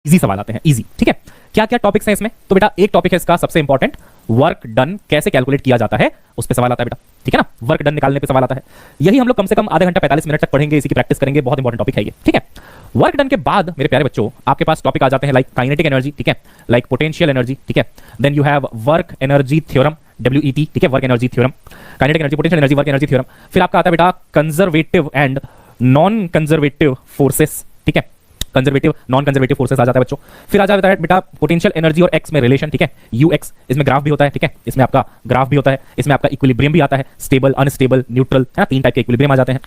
Easy सवाल आते हैं, इजी। ठीक है, क्या क्या टॉपिक्स हैं इसमें? तो बेटा एक टॉपिक है इसका सबसे इंपॉर्टेंट, वर्क डन कैसे कैलकुलेट किया जाता है, उस पे सवाल आता है बेटा। ठीक है ना, वर्क डन निकालने पे सवाल आता है। यही हम लोग कम से कम आधे घंटा 45 मिनट तक पढ़ेंगे, इसी की प्रैक्टिस करेंगे, बहुत इंपॉर्टेंट टॉपिक है ये। ठीक है, वर्क डन के बाद मेरे प्यारे बच्चों आपके पास टॉपिक आ जाते हैं लाइक काइनेटिक एनर्जी, ठीक है, लाइक पोटेंशियल एनर्जी, ठीक है, then you have work energy theorem, WET, ठीक है, work energy theorem, kinetic energy, potential energy, work energy theorem. फिर आपका आता है बेटा conservative and non conservative forces, ठीक है, कंजर्वेटिव नॉन कंजर्वेटिव फोर्सेस आ जाता है बच्चों। फिर आ जाता है बेटा पोटेंशियल एनर्जी और एक्स में रिलेशन, ठीक है, यूएक्स, इसमें ग्राफ भी होता है, ठीक है, इसमें आपका ग्राफ भी होता है, इसमें आपका इक्विलिब्रियम भी आता है, स्टेबल, अनस्टेबल, न्यूट्रल, है ना, तीन टाइप के इक्विलिब्रियम आ जाते हैं।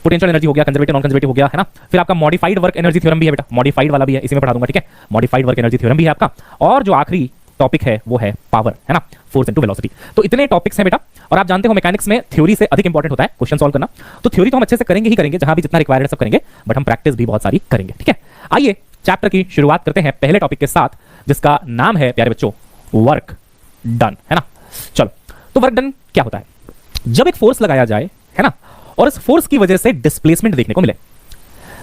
पोटेंशियल एनर्जी हो गया, कंजर्वेटिव नॉन कंजर्वेटिव हो गया, है ना। फिर आपका मॉडिफाइड वर्क एनर्जी थ्योरम भी है बेटा, मॉडिफाइड वाला भी है, इसी में पढ़ा दूंगा, ठीक है, मॉडिफाइड वर्क एनर्जी थ्योरम भी है आपका। और जो आखिरी टॉपिक है वो है पावर, है ना, फोर्स इनटू वेलोसिटी। तो इतने टॉपिक्स हैं बेटा, और आप जानते हो मैकेनिक्स में थ्योरी से अधिक इंपॉर्टेंट होता है क्वेश्चन सॉल्व करना। तो थ्योरी तो हम अच्छे से करेंगे ही करेंगे, जहां भी जितना रिक्वायर्ड है सब करेंगे, बट हम प्रैक्टिस भी बहुत सारी करेंगे। ठीक है, आइए चैप्टर की शुरुआत करते हैं पहले टॉपिक के साथ, जिसका नाम है प्यारे बच्चों वर्क डन, है ना। चलो, तो वर्क डन क्या होता है? जब एक फोर्स लगाया जाए, है ना, और इस फोर्स की वजह से डिस्प्लेसमेंट देखने को मिले,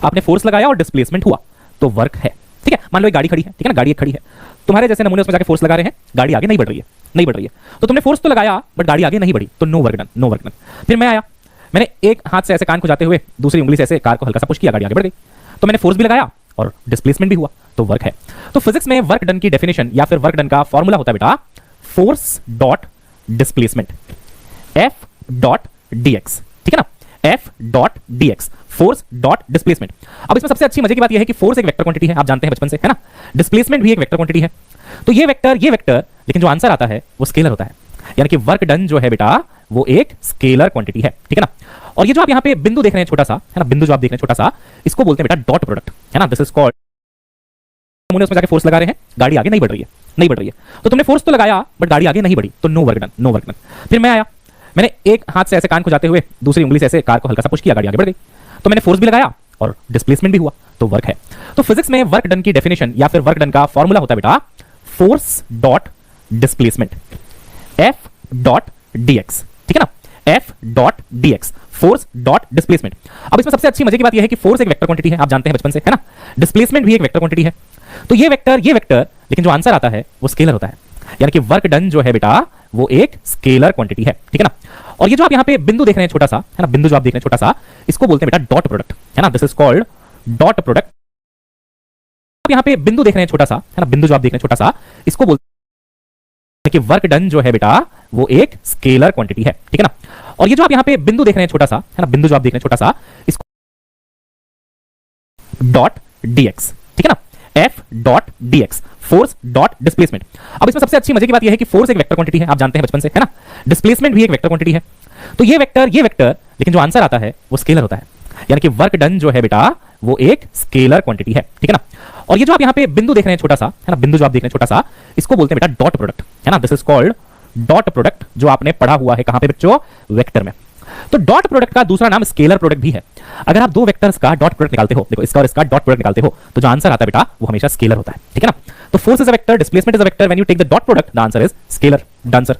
आपने फोर्स लगाया और डिस्प्लेसमेंट हुआ, तो वर्क है। ठीक है, मान लो एक गाड़ी खड़ी है, ठीक है ना, गाड़ी एक खड़ी है, तुम्हारे जैसे नमूने उसमें जाके फोर्स लगा रहे हैं, गाड़ी आगे नहीं बढ़ रही है, नहीं बढ़ रही है, तो तुमने फोर्स तो लगाया बट गाड़ी आगे नहीं बढ़ी, तो no work done, no work done. फिर मैं आया, मैंने एक हाथ से ऐसे कान को जाते हुए दूसरी उंगली से ऐसे कार को हल्का सा पुश किया, गाड़ी आगे बढ़ गई, तो मैंने फोर्स भी लगाया और डिस्प्लेसमेंट भी हुआ, तो वर्क है। तो फिजिक्स में वर्क डन की डेफिनेशन या फिर वर्क डन का फॉर्मूला होता है बेटा force dot displacement, F dot dx, ठीक है ना, F dot dx, force dot displacement. अब इसमें सबसे अच्छी मजे की बात यह है कि फोर्स एक वेक्टर क्वांटिटी है, आप जानते हैं बचपन से, है ना, डिस्प्लेसमेंट भी एक वेक्टर क्वांटिटी है। तो ये वेक्टर, लेकिन जो आंसर आता है वो स्केलर होता है, यानी कि वर्क डन जो है बेटा वो एक स्केलर क्वांटिटी है, ठीक है ना। और ये जो आप यहां पे बिंदु देख रहे हैं छोटा सा, है ना, बिंदु जो आप देख रहे हैं छोटा सा, इसको बोलते हैं बेटा डॉट प्रोडक्ट, है ना, दिस इज कॉल्ड। तुमने उसमें जाके फोर्स लगा रहे हैं, गाड़ी आगे नहीं बढ़ रही है, नहीं बढ़ रही है, तो तुमने फोर्स तो लगाया बट गाड़ी आगे नहीं बढ़ी, तो no work done, no work done. फिर मैं आया, मैंने एक हाथ से ऐसे कान को जाते हुए दूसरी उंगली से ऐसे कार को हल्का सा पुश किया, गाड़ी आगे बढ़ गई, तो मैंने फोर्स भी लगाया और डिस्प्लेसमेंट भी हुआ, तो वर्क है। तो फिजिक्स में वर्क डन की डेफिनेशन या फिर वर्क डन का फॉर्मूला होता है बेटा force dot displacement, F dot dx, ठीक है ना, F dot dx, force dot displacement. अब इसमें सबसे अच्छी मजे की बात यह है कि फोर्स एक वेक्टर क्वांटिटी है, आप जानते हैं बचपन से, है ना, डिस्प्लेसमेंट भी एक वेक्टर क्वांटिटी है। तो ये वेक्टर, लेकिन जो आंसर आता है वो स्केलर होता है, यानी कि वर्क डन जो है बेटा वो एक स्केलर क्वांटिटी है, ठीक है ना। और ये जो आप यहां पे बिंदु देख रहे हैं छोटा सा, है ना, बिंदु जो आप देख रहे हैं छोटा सा, इसको बोलते हैं बेटा डॉट प्रोडक्ट, है ना, this is called dot product. आप यहां पे बिंदु देख रहे हैं छोटा सा, है ना, बिंदु जो आप देख रहे हैं छोटा सा, इसको बोलते हैं कि वर्क डन जो है बेटा वो एक स्केलर क्वांटिटी है, ठीक है ना। और ये जो आप यहां पे बिंदु देख रहे हैं छोटा सा, है ना, बिंदु जो आप देख रहे हैं छोटा सा, इसको डॉट dx, ठीक है ना, F dot dx, force dot displacement. अब इसमें सबसे अच्छी मजे की बात यह है कि फोर्स एक वेक्टर क्वांटिटी है, आप जानते हैं बचपन से, है ना, डिस्प्लेसमेंट भी एक वेक्टर क्वांटिटी है। तो ये वेक्टर, लेकिन जो आंसर आता है वो स्केलर होता है, यानी कि वर्क डन जो है बेटा वो एक स्केलर क्वांटिटी है, ठीक है ना। और ये जो आप यहां पे बिंदु देख रहे हैं छोटा सा, है ना, बिंदु जो आप देख रहे हैं छोटा सा, इसको बोलते हैं बेटा डॉट प्रोडक्ट, है ना, this is called dot product, जो आपने पढ़ा हुआ है कहां पे बच्चों, वेक्टर में। तो डॉट प्रोडक्ट का दूसरा नाम स्केलर प्रोडक्ट भी है। अगर आप दो वेक्टर्स का डॉट प्रोडक्ट निकालते हो, देखो इसका और इसका डॉट प्रोडक्ट निकालते हो, तो जो आंसर आता है बेटा वो हमेशा स्केलर होता है, ठीक है ना। तो force is a vector, displacement is a vector, when you take the dot product the answer is scalar, done sir.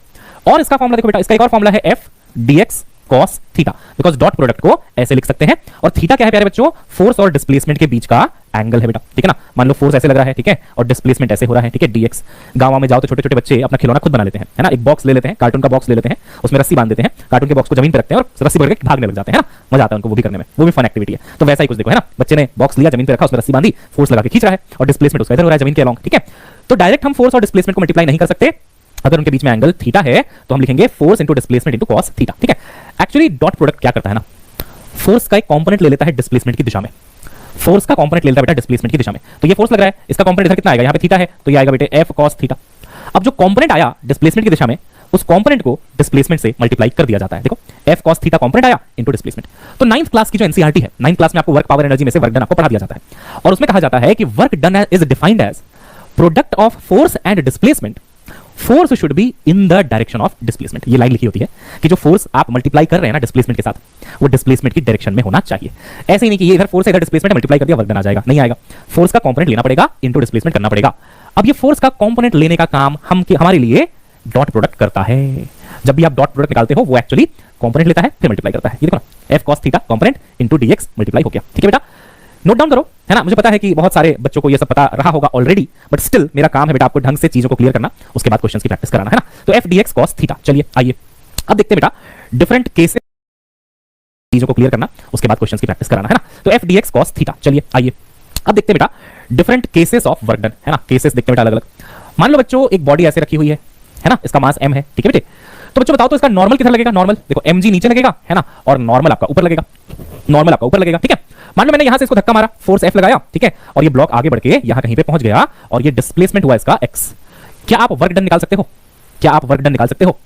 और इसका फॉर्मूला देखो बेटा, इसका एक और फॉर्मूला है F dx cos theta, because dot product को ऐसे लिख सकते हैं। और थीटा क्या है प्यारे बच्चों, फोर्स और डिस्प्लेसमेंट के बीच का एंगल है बेटा, ठीक है ना। मान लो फोर्स ऐसे लग रहा है, ठीक है, और डिस्प्लेसमेंट ऐसे हो रहा है, ठीक है, dx। गांव में जाओ तो छोटे छोटे बच्चे अपना खिलौना खुद बना लेते हैं, है ना, एक बॉक्स ले लेते हैं, कार्टून का बॉक्स ले लेते हैं, उसमें रस्सी बांध देते हैं, कार्टून के बॉक्स को जमीन पर रखते हैं और रस्सी पकड़ के भागने लग जाते हैं, है ना, मजा आता है उनको वो भी करने में, वो भी फन एक्टिविटी है। तो वैसा ही कुछ देखो, है ना, बच्चे ने बॉक्स लिया, जमीन पर रखा, उसमें रस्सी बांधी, फोर्स लगा के खींच रहा है और डिस्प्लेसमेंट उसका इधर हो रहा है जमीन के अलोंग, ठीक है। तो डायरेक्ट हम फोर्स और डिस्प्लेसमेंट को मल्टीप्लाई नहीं कर सकते, अगर उनके बीच में एंगल थीटा है तो हम लिखेंगे force into displacement into cos theta, ठीक है। एक्चुअली डॉट प्रोडक्ट क्या करता है ना, फोर्स का एक कंपोनेंट ले लेता है डिस्प्लेसमेंट की दिशा में, फोर्स का कंपोनेंट ले लेता है बेटा डिस्प्लेसमेंट की दिशा में। तो ये फोर्स लग रहा है, इसका कंपोनेंट इधर कितना आएगा, यहां पे थीटा है, तो ये आएगा बेटे F cos थीटा। अब जो कंपोनेंट आया डिस्प्लेसमेंट की दिशा में, उस कंपोनेंट को डिस्प्लेसमेंट से मल्टीप्लाई कर दिया जाता है। देखो F cos थीटा कंपोनेंट आया इनटू डिस्प्लेसमेंट। तो 9th क्लास की जो एनसीईआरटी है, 9th क्लास में आपको वर्क पावर एनर्जी में से वर्क डन आपको पढ़ा दिया जाता है, और उसमें कहा जाता है कि work done is defined as product of force and displacement, force should be in the direction of displacement. ये लाइन लिखी होती है कि जो फोर्स आप मल्टीप्लाई कर रहे हैं ना डिस्प्लेसमेंट के साथ, वो डिस्प्लेसमेंट की डायरेक्शन में होना चाहिए। ऐसे ही नहीं कि ये इधर फोर्स है इधर डिस्प्लेसमेंट मल्टीप्लाई कर दिया वर्क डन आ जाएगा, नहीं आएगा। फोर्स का कंपोनेंट लेना पड़ेगा, इनटू डिस्प्लेसमेंट करना पड़ेगा। अब ये फोर्स का कंपोनेंट लेने का काम हमारे लिए डॉट प्रोडक्ट करता है। जब भी आप डॉट प्रोडक्ट निकालते हो वो एक्चुअली कंपोनेंट लेता है फिर मल्टीप्लाई करता है। ये देखो ना, F cos theta component into dx multiply हो गया, ठीक है बेटा। नोट डाउन करो, है ना। मुझे पता है कि बहुत सारे बच्चों को ये सब पता रहा होगा ऑलरेडी, बट स्टिल मेरा काम है बेटा आपको ढंग से चीजों को क्लियर करना, उसके बाद क्वेश्चंस की प्रैक्टिस कराना, है ना। तो F D x cos theta, चलिए आइए अब देखते हैं बेटा डिफरेंट केसेस, चीजों को क्लियर करना, उसके बाद क्वेश्चंस की प्रैक्टिस कराना, है ना। तो F D x cos theta, चलिए आइए अब देखते हैं बेटा different cases of work done, है ना। केसेस देखते हैं बेटा अलग अलग। मान लो बच्चों एक बॉडी ऐसे रखी हुई है ना, इसका मास m है, ठीक है बेटे। तो बच्चों बताओ तो इसका नॉर्मल किधर लगेगा? नॉर्मल देखो mg नीचे लगेगा, है ना, और नॉर्मल आपका ऊपर लगेगा, नॉर्मल आपका ऊपर लगेगा, ठीक है। मान लो मैंने यहां से इसको धक्का मारा, फोर्स F लगाया, ठीक है, और ये ब्लॉक आगे बढ़ के यहां कहीं पे पहुंच गया और ये डिस्प्लेसमेंट हुआ इसका x। क्या आप वर्क डन निकाल सकते हो? क्या आप वर्क डन निकाल सकते हो?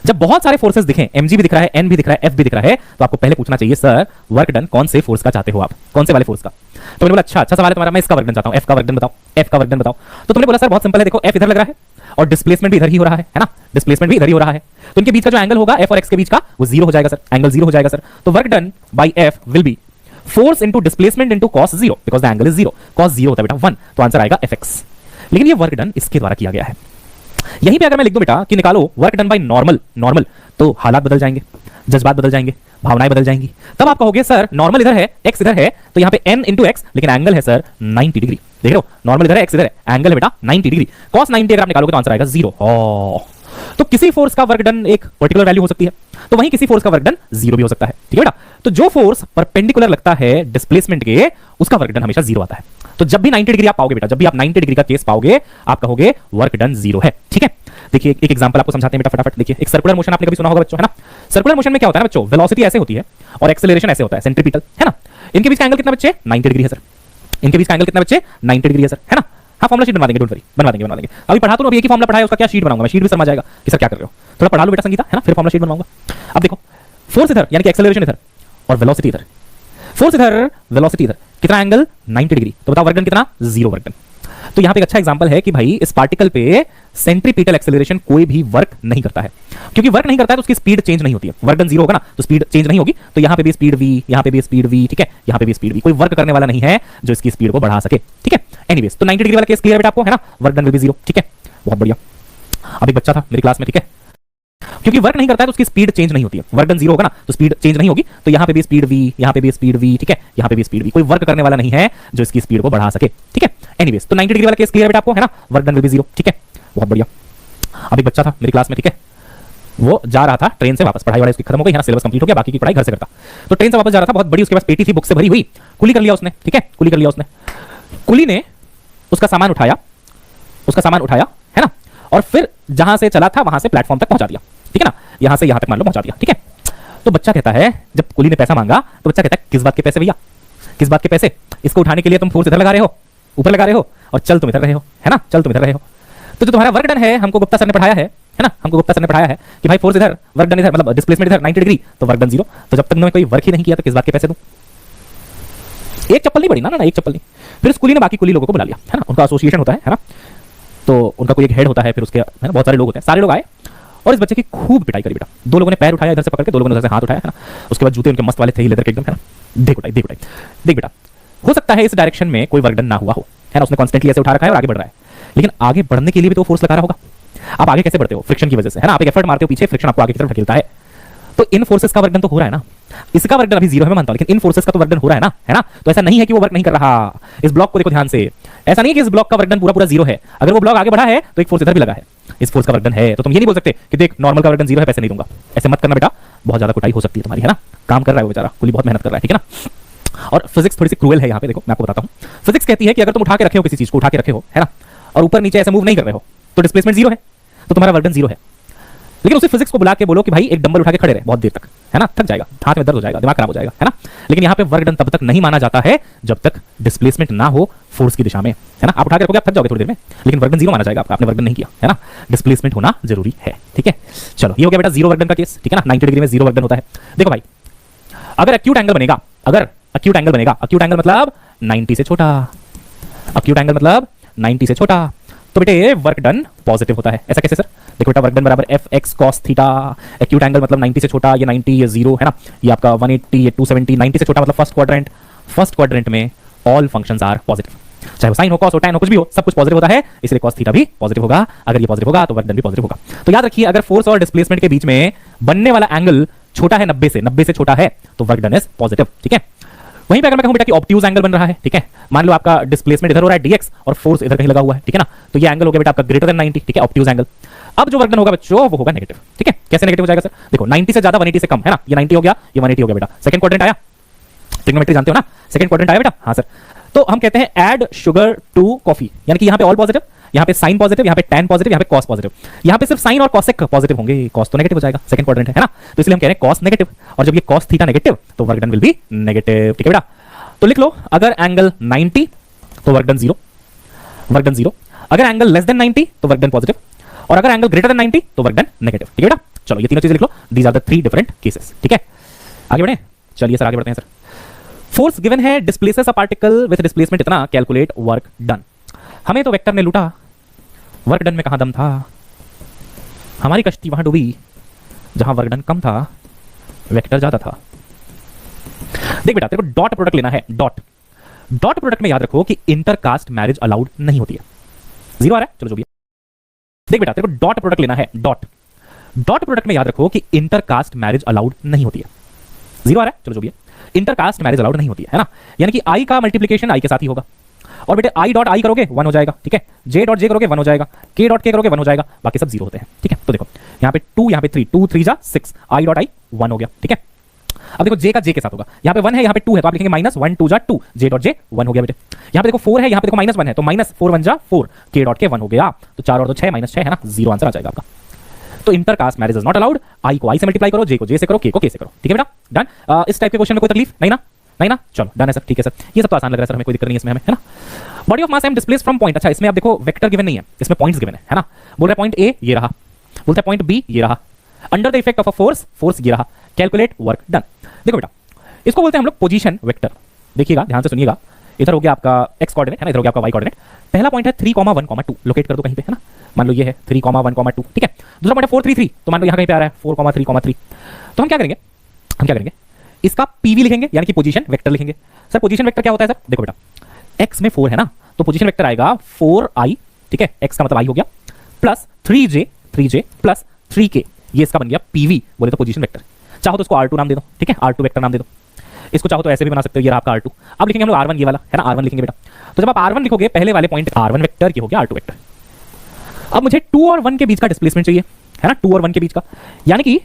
जब बहुत सारे फोर्सेस दिखें, mg भी दिख रहा है, n भी दिख रहा है, f भी दिख रहा है, तो आपको पहले पूछना चाहिए सर वर्क डन कौन से फोर्स का चाहते हो आप, कौन से वाले फोर्स का। तो मैंने बोला अच्छा सवाल है तुम्हारा, मैं इसका वर्क डन चाहता हूं, f का वर्क डन बताओ, f का वर्क डन बताओ। तो तुमने बोला सर बहुत सिंपल है, देखो f इधर लग रहा है और डिस्प्लेसमेंट भी इधर ही हो रहा है ना, डिस्प्लेसमेंट भी इधर ही हो रहा है, तो इनके बीच का जो एंगल होगा f और x के बीच का वो जीरो हो जाएगा सर, एंगल जीरो हो जाएगा सर। तो work done bye f will be force into displacement into cos zero, because the angle is zero, cos zero होता है बेटा 1, तो आंसर आएगा fx। लेकिन ये वर्क डन इसके द्वारा किया गया है। यहीं पे अगर मैं लिख दूं बेटा कि निकालो work done by normal, normal, तो हालात बदल जाएंगे, जज्बात बदल जाएंगे, भावनाएं बदल जाएंगी। तब आप कहोगे सर नॉर्मल इधर है, x इधर है, तो यहां पे n इंटू x, लेकिन एंगल है सर 90 डिग्री। देख रहे हो, नॉर्मल इधर है, x इधर है, एंगल है बेटा 90 डिग्री, cos 90 अगर आप निकालोगे तो आंसर आएगा जीरो। तो किसी फोर्स का वर्क डन एक पर्टिकुलर वैल्यू हो सकती है, तो वहीं किसी फोर्स का वर्क डन जीरो भी हो सकता है, ठीक है बेटा। तो जो फोर्स परपेंडिकुलर लगता है डिस्प्लेसमेंट के, उसका वर्क डन हमेशा जीरो आता है। तो जब भी 90 डिग्री आप पाओगे बेटा, जब भी आप 90 डिग्री का केस पाओगे, आप कहोगे वर्क डन जीरो है, ठीक है। देखिए एक एग्जांपल आपको समझाते हैं बेटा फटाफट। देखिए एक सर्कुलर मोशन आपने कभी सुना होगा बच्चों, है ना। सर्कुलर मोशन में क्या होता है बच्चों, वेलोसिटी ऐसे होती है और एक्सेलरेशन ऐसे होता है, सेंट्रीपिटल, है ना। इनके बीच का एंगल कितना बच्चे? 90 डिग्री है सर। इनके बीच का एंगल कितना बच्चे? 90 डिग्री है सर, है ना। हाँ फॉर्मुला शीट बनवा देंगे, डोंट वरी, बनवा देंगे। अभी पढ़ा तो अभी एक ही फॉर्मुला पढ़ाया, उसका क्या शीट बनाऊंगा मैं, शीट भी समझ जाएगा कि सर क्या कर रहे हो। थोड़ा पढ़ा लो बेटा संगीता, है ना, फिर फॉर्मुला शीट बनवाऊंगा। अब देखो फोर्स इधर यानी कि एक्सेलरेशन इधर और वेलोसिटी इधर, फोर्स इधर वेलोसिटी इधर, कितना एंगल? 90 डिग्री। तो बताओ वर्क डन कितना? Zero work done. तो यहां पे एक अच्छा एग्जांपल है कि भाई इस पार्टिकल पे सेंट्रीपिटल एक्सेलरेशन कोई भी वर्क नहीं करता है। क्योंकि वर्क नहीं करता है तो उसकी स्पीड चेंज नहीं होती है, वर्क डन जीरो होगा ना, तो स्पीड चेंज नहीं होगी। तो यहां पे भी स्पीड v, यहां पे भी स्पीड v, ठीक है, यहां पे भी स्पीड v, कोई वर्क करने वाला नहीं है जो इसकी स्पीड को बढ़ा सके, ठीक है। एनीवेज तो 90 डिग्री वाला केस क्लियर है बेटा आपको, है ना, work done will be zero, ठीक है, बहुत बढ़िया। अब एक बच्चा था मेरी क्लास में, ठीक है, क्योंकि वर्क नहीं करता है तो उसकी स्पीड चेंज नहीं होती है, वर्क डन जीरो होगा ना, तो स्पीड चेंज नहीं होगी। तो यहां पे भी स्पीड v, यहां पे भी स्पीड v, ठीक है, यहां पे भी स्पीड v, कोई वर्क करने वाला नहीं है जो इसकी स्पीड को बढ़ा सके, ठीक है। एनीवेज तो 90 डिग्री वाला केस क्लियर है बेटा आपको, है ना, work done will be zero, ठीक है, बहुत बढ़िया। अब एक बच्चा था मेरी क्लास में, ठीक है, वो जा रहा था ट्रेन से वापस, पढ़ाई वाली उसकी खत्म हो गई, यहाँ सिलेबस कंप्लीट हो गया, बाकी की पढ़ाई घर से करता। तो ट्रेन से वापस जा रहा था, बहुत बड़ी उसके पास पेटी थी, बुक से भरी हुई, कुली कर लिया उसने, ठीक है, कुली कर लिया उसने। कुली ने उसका सामान उठाया, है ना, और फिर जहां से चला था वहां से प्लेटफॉर्म तक पहुंचा दिया, ठीक है ना, यहां से यहां तक मान लो पहुंचा दिया, ठीक है। तो बच्चा कहता है, जब कुली ने पैसा मांगा तो बच्चा कहता है किस बात के पैसे भैया, किस बात के पैसे? इसको उठाने के लिए तुम फोर्स इधर लगा रहे हो, ऊपर लगा रहे हो, और चल तुम इधर रहे हो, है ना, चल तुम इधर रहे हो। तो जो तुम्हारा वर्क डन है, हमको गुप्ता सर ने पढ़ाया है ना, हमको गुप्ता सर ने पढ़ाया है कि भाई फोर्स इधर, वर्क डन इधर, मतलब डिस्प्लेसमेंट इधर 90 डिग्री, तो वर्क डन जीरो। तो जब तक तुमने कोई वर्क ही नहीं किया तो किस बात के पैसे दूं? एक चप्पल नहीं पड़ी ना, एक चप्पल नहीं। फिर कुली ने बाकी कुली लोगों को बुला लिया, है ना, उनका एसोसिएशन होता है ना, तो उनका कोई एक हेड होता है, फिर उसके है ना बहुत सारे लोग होते हैं, सारे लोग आए और इस बच्चे की खूब पिटाई करी बेटा। दो लोगों ने पैर उठाया इधर से पकड़ के, दो लोगों ने उधर से हाथ उठाया, है ना, उसके बाद जूते उनके मस्त वाले थे लेदर के एकदम, है ना, देख उठाई, देख बेटा, हो सकता है इस डायरेक्शन में कोई वर्क डन ना हुआ हो, है ना, उसने कॉन्स्टेंटली ऐसे उठा रखा है और आगे बढ़ रहा है, लेकिन आगे बढ़ने के लिए भी तो फोर्स लगा रहा होगा। आप आगे कैसे बढ़ते हो? फ्रिक्शन की वजह से, है ना, आप एक एफर्ट मारते हो पीछे, फ्रिक्शन आपको आगे की तरफ ढकेलता है। तो इन फोर्सेस का वर्क डन तो हो रहा है ना, इसका वर्क डन अभी जीरो है मैं मानता हूं, लेकिन इन फोर्सेस का तो वर्क डन हो रहा है ना, तो ऐसा नहीं है कि वो वर्क नहीं कर रहा। इस ब्लॉक को देखो ध्यान से, ऐसा नहीं है कि इस ब्लॉक का वर्क डन पूरा जीरो है, अगर वो ब्लॉक आगे बढ़ा है तो एक फोर्स इधर भी लगा है, इस फोर्स का वर्क डन है। तो तुम ये नहीं बोल सकते कि देख नॉर्मल का वर्क डन जीरो है, पैसे नहीं दूंगा, ऐसे मत करना बेटा, बहुत ज्यादा कुटाई हो सकती है तुम्हारी, है ना। काम कर रहा है वो बेचारा, कुली बहुत मेहनत कर रहा है, ठीक है ना। और फिजिक्स थोड़ी सी क्रूएल है यहाँ पे, देखो मैं आपको बताता हूँ। फिजिक्स कहती है कि अगर तुम उठा के रखे हो किसी चीज को, उठा के रखे हो, है ना, और ऊपर नीचे ऐसे मूव नहीं कर रहे हो, तो डिस्प्लेसमेंट जीरो है, तो तुम्हारा वर्क डन जीरो है। लेकिन उसी फिजिक्स को बुला के बोलो कि भाई एक डंबल उठा के खड़े रहे बहुत देर तक, है ना, थक जाएगा, हाथ में दर्द हो जाएगा, दिमाग खराब हो जाएगा, है ना। लेकिन यहाँ पे वर्क डन तब तक नहीं माना जाता है जब तक डिस्प्लेसमेंट ना हो फोर्स की दिशा में, है ना। आप उठा के रखोगे आप थक जाओगे थोड़ी देर में, लेकिन वर्क डन जीरो माना जाएगा, आपने वर्क डन नहीं किया, है ना, डिस्प्लेसमेंट होना जरूरी है, ठीक है। चलो ये हो गया बेटा जीरो वर्क डन का केस, ठीक है ना, 90 डिग्री में जीरो वर्क डन होता है। देखो भाई अगर एक्यूट एंगल बनेगा, अगर एक्यूट एंगल बनेगा, एक्यूट एंगल मतलब 90 से छोटा, एक्यूट एंगल मतलब 90 से छोटा, तो बेटे वर्क डन पॉजिटिव होता है। ऐसा कैसे सर? देखो बेटा वर्क डन बराबर F x cos theta, acute angle मतलब 90 से छोटा, ये 90 ये 0 है ना, ये आपका 180 ये 270, 90 से छोटा मतलब फर्स्ट क्वाड्रेंट में ऑल फंक्शंस आर पॉजिटिव, चाहे वो साइन हो, कॉस हो, टैन हो, कुछ भी हो, सब कुछ पॉजिटिव होता है, इसलिए कॉस थीटा भी पॉजिटिव होगा। अगर ये पॉजिटिव होगा तो वर्क डन भी पॉजिटिव होगा। तो याद रखिए अगर फोर्स और डिस्प्लेसमेंट के बीच में बनने वाला एंगल छोटा है 90 से छोटा है तो वर्क डन इज पॉजिटिव, ठीक है। वहीं पे अगर मैं कहूं बेटा कि ऑब्ट्यूज एंगल बन रहा है, ठीक है, मान लो आपका डिस्प्लेसमेंट इधर हो रहा है dx और फोर्स इधर कहीं लगा हुआ है, ठीक है ना, तो ये एंगल हो गया बेटा आपका ग्रेटर देन 90, ठीक है, ऑब्ट्यूज एंगल। अब जो वर्क डन होगा बच्चों वो होगा नेगेटिव, ठीक है। कैसे नेगेटिव हो जाएगा सर? देखो 90 से ज्यादा 180 से कम है ना, ये 90 हो गया, ये 180 हो गया बेटा। सेकंड क्वाड्रेंट आया, ट्रिग्नोमेट्री जानते हो ना, सेकंड क्वाड्रेंट आया बेटा, हाँ सर। तो हम कहते हैं ऐड शुगर टू कॉफी, यानी कि यहाँ पे ऑल पॉजिटिव, यहाँ पे साइन पॉजिटिव, यहाँ पे टैन पॉजिटिव, यहाँ पे कॉस पॉजिटिव, यहाँ पे सिर्फ साइन और कॉसेक पॉजिटिव होंगे, कॉस तो नेगेटिव हो जाएगा, सेकंड क्वाड्रेंट है ना, तो इसलिए हम कह रहे हैं कॉस नेगेटिव। और जब ये कॉस थीटा नेगेटिव तो work done will be negative, ठीक है बेटा। तो लिख लो अगर एंगल 90 तो वर्क डन 0, वर्क डन 0। अगर एंगल लेस देन 90 तो वर्क डन पॉजिटिव, और अगर एंगल ग्रेटर देन 90 तो वर्क डन नेगेटिव, ठीक है बेटा। चलो ये तीनों चीजें लिख लो, these are the 3 different cases, ठीक है। आगे बढ़े, चलिए सर आगे बढ़ते हैं सर। फोर्स गिवन है, displaces a particle with displacement इतना, कैलकुलेट वर्क डन। हमें तो वेक्टर ने लूटा, वर्क डन में कहां दम था? हमारी कश्ती वहां डूबी जहां वर्क डन कम था, वेक्टर ज्यादा था। देख बेटा तेरे को डॉट प्रोडक्ट लेना है, डॉट प्रोडक्ट में याद रखो कि इंटरकास्ट मैरिज अलाउड नहीं होती है। 0 आ रहा है, चलो जो भी है। देख बेटा तेरे को डॉट प्रोडक्ट लेना है, डॉट प्रोडक्ट में याद रखो कि इंटरकास्ट मैरिज अलाउड नहीं होती है। 0 आ रहा है, चलो जो भी है। इंटरकास्ट मैरिज अलाउड नहीं होती है ना, यानी कि आई का मल्टीप्लीकेशन आई के साथ ही होगा। और बेटे आई डॉट आई करोगे 1 हो जाएगा, ठीक है, जे डॉट जे करोगे 1 हो जाएगा, के डॉट के करोगे 1 हो जाएगा, बाकी सब 0 होते हैं, ठीक है। तो देखो यहाँ पे 2, यहाँ पे 3, 2 3 जा 6, आई डॉट आई 1 हो गया, ठीक है। अब देखो जे का जे के साथ होगा, यहाँ पे 1 है, यहाँ पे 2 है, तो आप लिखेंगे माइनस 1 2 जा 2, जे डॉट जे 1 हो गया बेटे। यहाँ पे देखो 4 है, यहाँ पे देखो माइनस 1 है, तो माइनस 4 1 जा 4, के डॉट के 1 हो गया, तो 4 और 2 6, माइनस 6 है ना, 0 आंसर आ जाएगा आपका। तो intercaste marriage is not allowed, I को आई से मल्टीप्लाई करो, जे को जे से करो, के को के से करो, ठीक है बेटा, डन। इस टाइप के क्वेश्चन में कोई तकलीफ नहीं ना, नहीं ना, चलो डन है सर, ठीक है सर, ये सब तो आसान लग रहा है सर, हमें कोई दिक्कत नहीं है इसमें, हमें है ना। Body of mass M displaced from point, अच्छा इसमें आप देखो वेक्टर गिवन नहीं है, इसमें पॉइंट्स गिवन है ना। बोल रहा है पॉइंट ए ये रहा, बोलता है पॉइंट बी ये रहा, under the effect of a force, force ये रहा, कैलकुलेट वर्क डन। देखो बेटा इसको बोलते हैं हम लोग पोजीशन वेक्टर। देखिएगा ध्यान से सुनिएगा, इधर हो गया आपका x कोऑर्डिनेट है ना, इधर हो गया आपका y कोऑर्डिनेट। पहला पॉइंट है 3,1,2, लोकेट कर दो कहीं पे है ना, मान लो ये है 3,1,2, ठीक है। दूसरा पॉइंट है 4,3,3, तो मान लो यहाँ कहीं पे आ रहा है 4,3,3। तो हम क्या करेंगे, इसका पीवी लिखेंगे, यानी कि पोजीशन वेक्टर लिखेंगे। सर पोजीशन वेक्टर क्या होता है सर? देखो बेटा x में 4 है ना, तो पोजीशन वेक्टर आएगा 4i, ठीक है, x का मतलब i हो गया, प्लस 3j प्लस 3k, ये इसका बन गया पीवी, बोले तो पोजीशन वेक्टर। चाहो तो इसको R2 नाम दे दो, ठीक है, R2 वेक्टर नाम दे दो। इसको चाहो तो ऐसे भी बना सकते हो, ये रहा आपका R2। अब लिखेंगे हम लोग R1, ये वाला है ना, R1 लिखेंगे बेटा। तो जब आप R1 लिखोगे पहले वाले पॉइंट R1 वेक्टर, ये हो गया R2 वेक्टर। अब मुझे 2 और 1 के बीच का डिस्प्लेसमेंट चाहिए, है ना, 2 और 1 के बीच का, यानी कि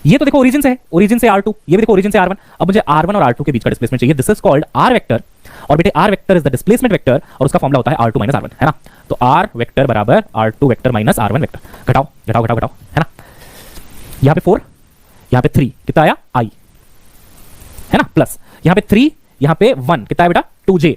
ये तो देखो ओरिजिन से है, ओरिजिन से R2, ये भी देखो ओरिजिन से R1। अब मुझे R1 और R2 के बीच का डिस्प्लेसमेंट चाहिए, this is called R vector. और बेटे R vector is the displacement vector, और उसका फॉर्मूला होता है R2 - R1, है ना। तो R वेक्टर बराबर R2 vector minus R1 vector. घटाओ घटाओ घटाओ घटाओ, है ना, यहाँ पे 4, यहाँ पे 3, कितना आया I, है ना, प्लस यहाँ पे 3, यहाँ पे 1, कितना है बेटा 2j,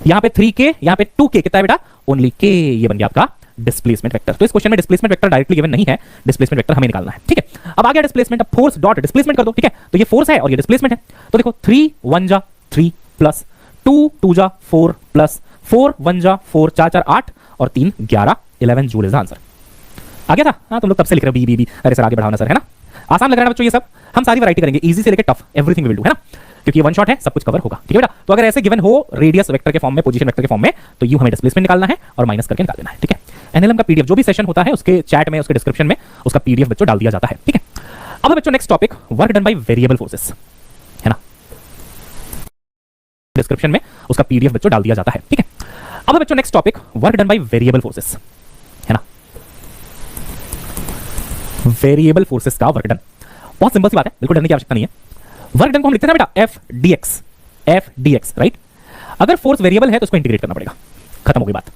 यहाँ पे 3k, यहाँ पे 2k, कितना है बेटा ओनली k, ये बन गया आपका डिस्प्लेसमेंट वेक्टर। तो इस क्वेश्चन में डिस्प्लेसमेंट वेक्टर डायरेक्टली गिवन नहीं है, डिस्प्लेसमेंट वेक्टर हमें निकालना है, ठीक है। अब आ गया डिस्प्लेसमेंट, अब फोर्स डॉट डिस्प्लेसमेंट कर दो, ठीक है। तो ये फोर्स है और ये डिस्प्लेसमेंट है, तो देखो 3 1 जा 3 प्लस 2 2 जा 4 प्लस 4 1 जा 4, 4 4 8 और 3 11, 11 जूल इज आंसर। आ गया था? हाँ तुम लोग तब से लिख रहे हो बी। अरे सर आगे बढ़ाओ ना सर, है ना, आसान लग रहा है बच्चों ये सब। हम सारी वैरायटी करेंगे, इजी से लेकर टफ, एवरीथिंग विल डू, है ना, क्योंकि ये वन शॉट है, सब कुछ कवर होगा, ठीक है बेटा। तो अगर ऐसे गिवन हो रेडियस वेक्टर के फॉर्म में, पोजीशन वेक्टर के फॉर्म में, तो यू हमें डिस्प्लेसमेंट निकालना है और माइनस करके निकाल देना है, ठीक है। एनएलएम का पीडीएफ जो भी सेशन होता है उसके चैट में, उसके डिस्क्रिप्शन में उसका पीडीएफ बच्चों डाल दिया जाता है, ठीक है। अब बच्चों next topic, work done by variable forces, है ना, डिस्क्रिप्शन में उसका पीडीएफ बच्चों डाल दिया जाता है, ठीक है। अब बच्चों next topic, work done by variable forces, है ना, वेरिएबल फोर्सेस का वर्क डन। बहुत सिंपल सी बात है, बिल्कुल डरने की आवश्यकता नहीं है। वर्क डन को हम लिखते हैं बेटा एफ डी एक्स, राइट। अगर फोर्स वेरिएबल है तो उसको इंटीग्रेट करना पड़ेगा, खत्म हो गई बात।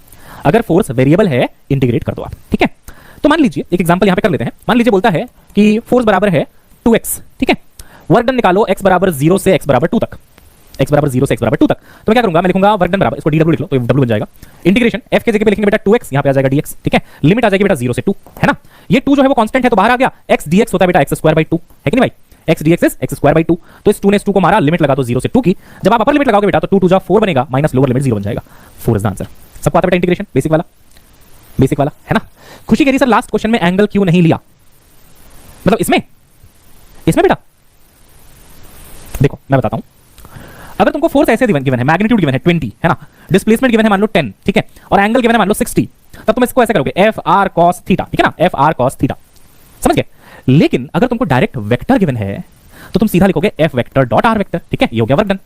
अगर फोर्स वेरिएबल है इंटीग्रेट कर दो आप, ठीक है। तो मान लीजिए एक एग्जांपल यहां पे कर लेते हैं, मान लीजिए बोलता है कि फोर्स बराबर है 2x, ठीक है। वर्क डन निकालो x बराबर 0 से x बराबर 2 तक, x बराबर 0 से x बराबर 2 तक। तो मैं क्या करूंगा, मैं लिखूंगा वर्क डन बराबर, इसको dw लिख लो तो w बन जाएगा, इंटीग्रेशन f के जगह पे लिखेंगे बेटा 2x, यहां पे आ जाएगा dx, ठीक है। लिमिट आ जाएगी बेटा 0 से 2, है ना। ये 2 जो है वो कांस्टेंट है तो बाहर आ गया, x dx होता है बेटा x²/2, है कि नहीं भाई, x dx इज x²/2। तो इस 2 ने इस 2 को मारा, लिमिट लगा दो 0 से 2 की। जब आप अपर लिमिट लगाओगे बेटा तो 2 2 जा 4 बनेगा, माइनस लोअर लिमिट 0 बन जाएगा, 4 इज द आंसर। सबको आता है बेटा इंटीग्रेशन, बेसिक वाला, है ना। खुशी कह रही सर लास्ट क्वेश्चन में एंगल क्यों नहीं लिया, मतलब इसमें बेटा देखो मैं बताता हूं। अगर तुमको फोर्स ऐसे गिवन है, मैग्नीट्यूड गिवन है 20, है ना, डिस्प्लेसमेंट गिवन है मान लो 10, ठीक है, और एंगल गिवन है मान लो 60, तब तुम इसको ऐसे करोगे एफ आर कॉस थीटा, ठीक है ना, एफ आर कॉस थीटा, समझ गए। लेकिन अगर तुमको डायरेक्ट वेक्टर गिवन है तो तुम सीधा लिखोगे F vector dot are vector, ठीक है, ये हो गया वर्क डन।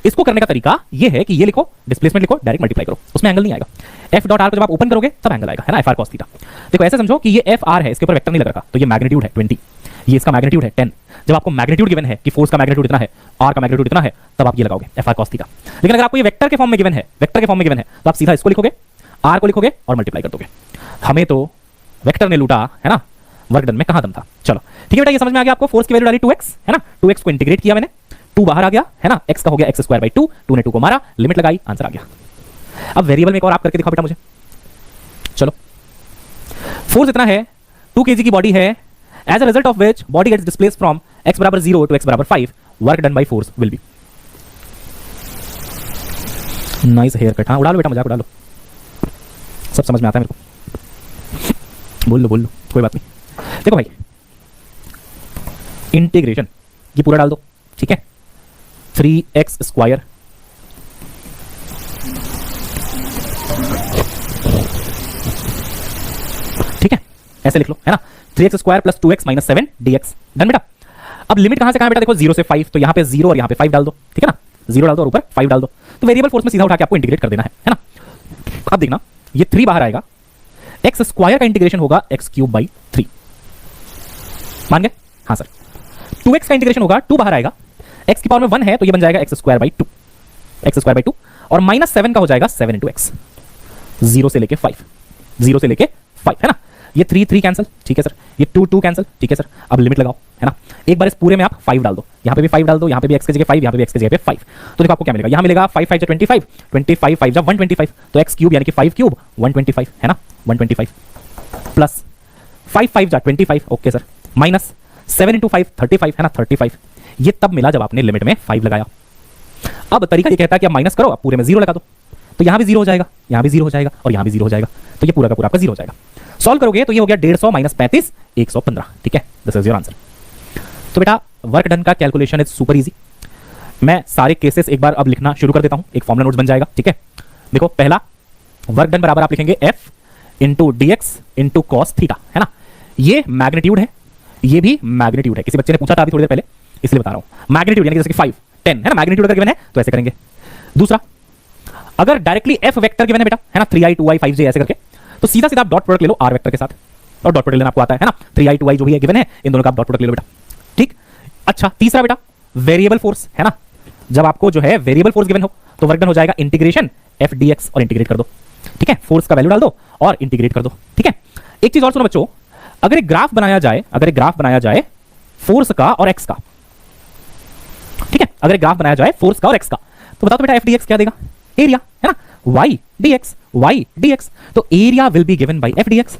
इसको करने का तरीका ये है कि ये लिखो, डिस्प्लेसमेंट लिखो, डायरेक्ट मल्टीप्लाई करो, उसमें एंगल नहीं आएगा। एफ डॉट आर को जब आप ओपन करोगे तब एंगल आएगा, है ना, एफ आर कॉस थीटा। देखो ऐसे समझो कि ये एफ आर है, इसके ऊपर वेक्टर नहीं लग रखा, तो ये मैग्नीट्यूड है 20, ये इसका मैग्नीट्यूड है 10। जब आपको मैग्नीट्यूड गिवन है कि फोर्स का मैग्नीट्यूड इतना है, आर का मैग्नीट्यूड इतना है, तब आप ये लगाओगे एफ आर कॉस थीटा। लेकिन अगर आपको ये वेक्टर के फॉर्म में गिवन है, वेक्टर के फॉर्म में गिवन है, तो आप सीधा इसको लिखोगे, आर को लिखोगे और मल्टीप्लाई कर दोगे। हमें तो वेक्टर ने लूटा, है ना, वर्क डन में कहां दम था। चलो ठीक है बेटा, ये समझ में आ गया आपको। फोर्स की वैल्यू डाली 2x, है ना, 2x को इंटीग्रेट किया मैंने, 2 बाहर आ गया, है ना, x का हो गया x²/2, 2 ने 2 को मारा, लिमिट लगाई, आंसर आ गया। अब वेरिएबल में एक और आप करके दिखाओ बेटा मुझे। चलो, फोर्स इतना है, 2 kg की बॉडी है, as a result of which body gets displaced from x = 0 to x = 5, work done by force will be. Nice hair cut, हाँ उड़ा लो बेटा, मजाक उड़ा लो, सब समझ में आता है मेरे को। बोल लो कोई बात नहीं। देखो भाई, इंटीग्रेशन ये पूरा डाल दो, ठीक है, 3x², ठीक है, ऐसे लिख लो, है ना, 3x² + 2x - 7 dx। डन बेटा। अब लिमिट कहां से कहां बेटा, देखो 0 से 5, तो यहां पे 0 और यहां पे 5 डाल दो, ठीक है ना, 0 डाल दो और ऊपर 5 डाल दो, तो वेरिएबल फोर्स में सीधा उठा के आपको इंटीग्रेट कर देना है ना। अब देखना, ये 3 बाहर आएगा, x² का इंटीग्रेशन होगा x³ / 3, मान गए? हाँ सर। 2x का इंटीग्रेशन होगा, 2 बाहर आएगा, x की पावर में 1 है तो ये बन जाएगा x²/2, x²/2, और -7 का हो जाएगा 7 × x, 0 से लेके 5, 0 से लेके 5, है ना। ये 3 कैंसिल, ठीक है सर, ये 2 कैंसिल, ठीक है सर। अब लिमिट लगाओ, है ना, एक बार इस पूरे में आप 5 डाल दो, यहां पे भी 5 डाल दो, यहां पे भी x की जगह 5, यहां पे भी x की जगह पे 5, तो देखो आपको क्या मिलेगा, यहां मिलेगा 5 × 5 = 25, 25 5 × 125, तो x³ यानी कि 5³ 125, है ना, 125 प्लस 5 5 × 25, ओके सर, माइनस 7 × 5 35, है ना, 35। ये तब मिला जब आपने लिमिट में 5 लगाया। अब तरीका ये कहता है कि आप माइनस करो, आप पूरे में 0 लगा दो, तो यहां भी 0 हो जाएगा, यहां भी 0 हो जाएगा और यहां भी 0 हो जाएगा, तो ये पूरा का पूरा आपका 0 हो जाएगा। सॉल्व करोगे तो ये हो गया 150 - 35 115, ठीक है, दिस इज योर आंसर। तो बेटा वर्क डन का कैलकुलेशन इज सुपर इजी। मैं सारे केसेस एक बार अब लिखना शुरू कर देता हूं, एक फॉर्मूला नोट्स बन जाएगा, ठीक है। देखो पहला वर्क डन बराबर आप लिखेंगे f × dx × cos थीटा, है ना, ये मैग्नीट्यूड है, ये भी मैग्नीट्यूड है, किसी बच्चे ने पूछा था अभी थोड़ी देर पहले, इसलिए बता रहा हूं। मैग्नीट्यूड यानी जैसे कि 5 10, है ना, मैग्नीट्यूड अगर गिवन है तो ऐसे करेंगे। दूसरा, अगर डायरेक्टली f वेक्टर गिवन है बेटा, है ना, 3i 2i 5j ऐसे करके, तो सीधा सीधा आप डॉट प्रोडक्ट ले लो r वेक्टर के साथ, और डॉट प्रोडक्ट लेना आपको आता है ना, 3i 2i जो भी है गिवन है, इन दोनों का आप डॉट प्रोडक्ट ले लो बेटा, ठीक। अच्छा, तीसरा बेटा वेरिएबल फोर्स, है ना, जब आपको जो है वेरिएबल फोर्स गिवन हो तो वर्क डन हो जाएगा इंटीग्रेशन f dx और इंटीग्रेट कर दो, ठीक है, फोर्स का वैल्यू डाल दो और इंटीग्रेट कर दो, ठीक है। एक चीज और सुनो बच्चों, अगर एक ग्राफ बनाया जाए फोर्स का और x का, ठीक है, अगर एक ग्राफ बनाया जाए फोर्स का और x का, तो बताओ तो बेटा f dx क्या देगा, एरिया, है ना, y dx, तो area will be given by f dx,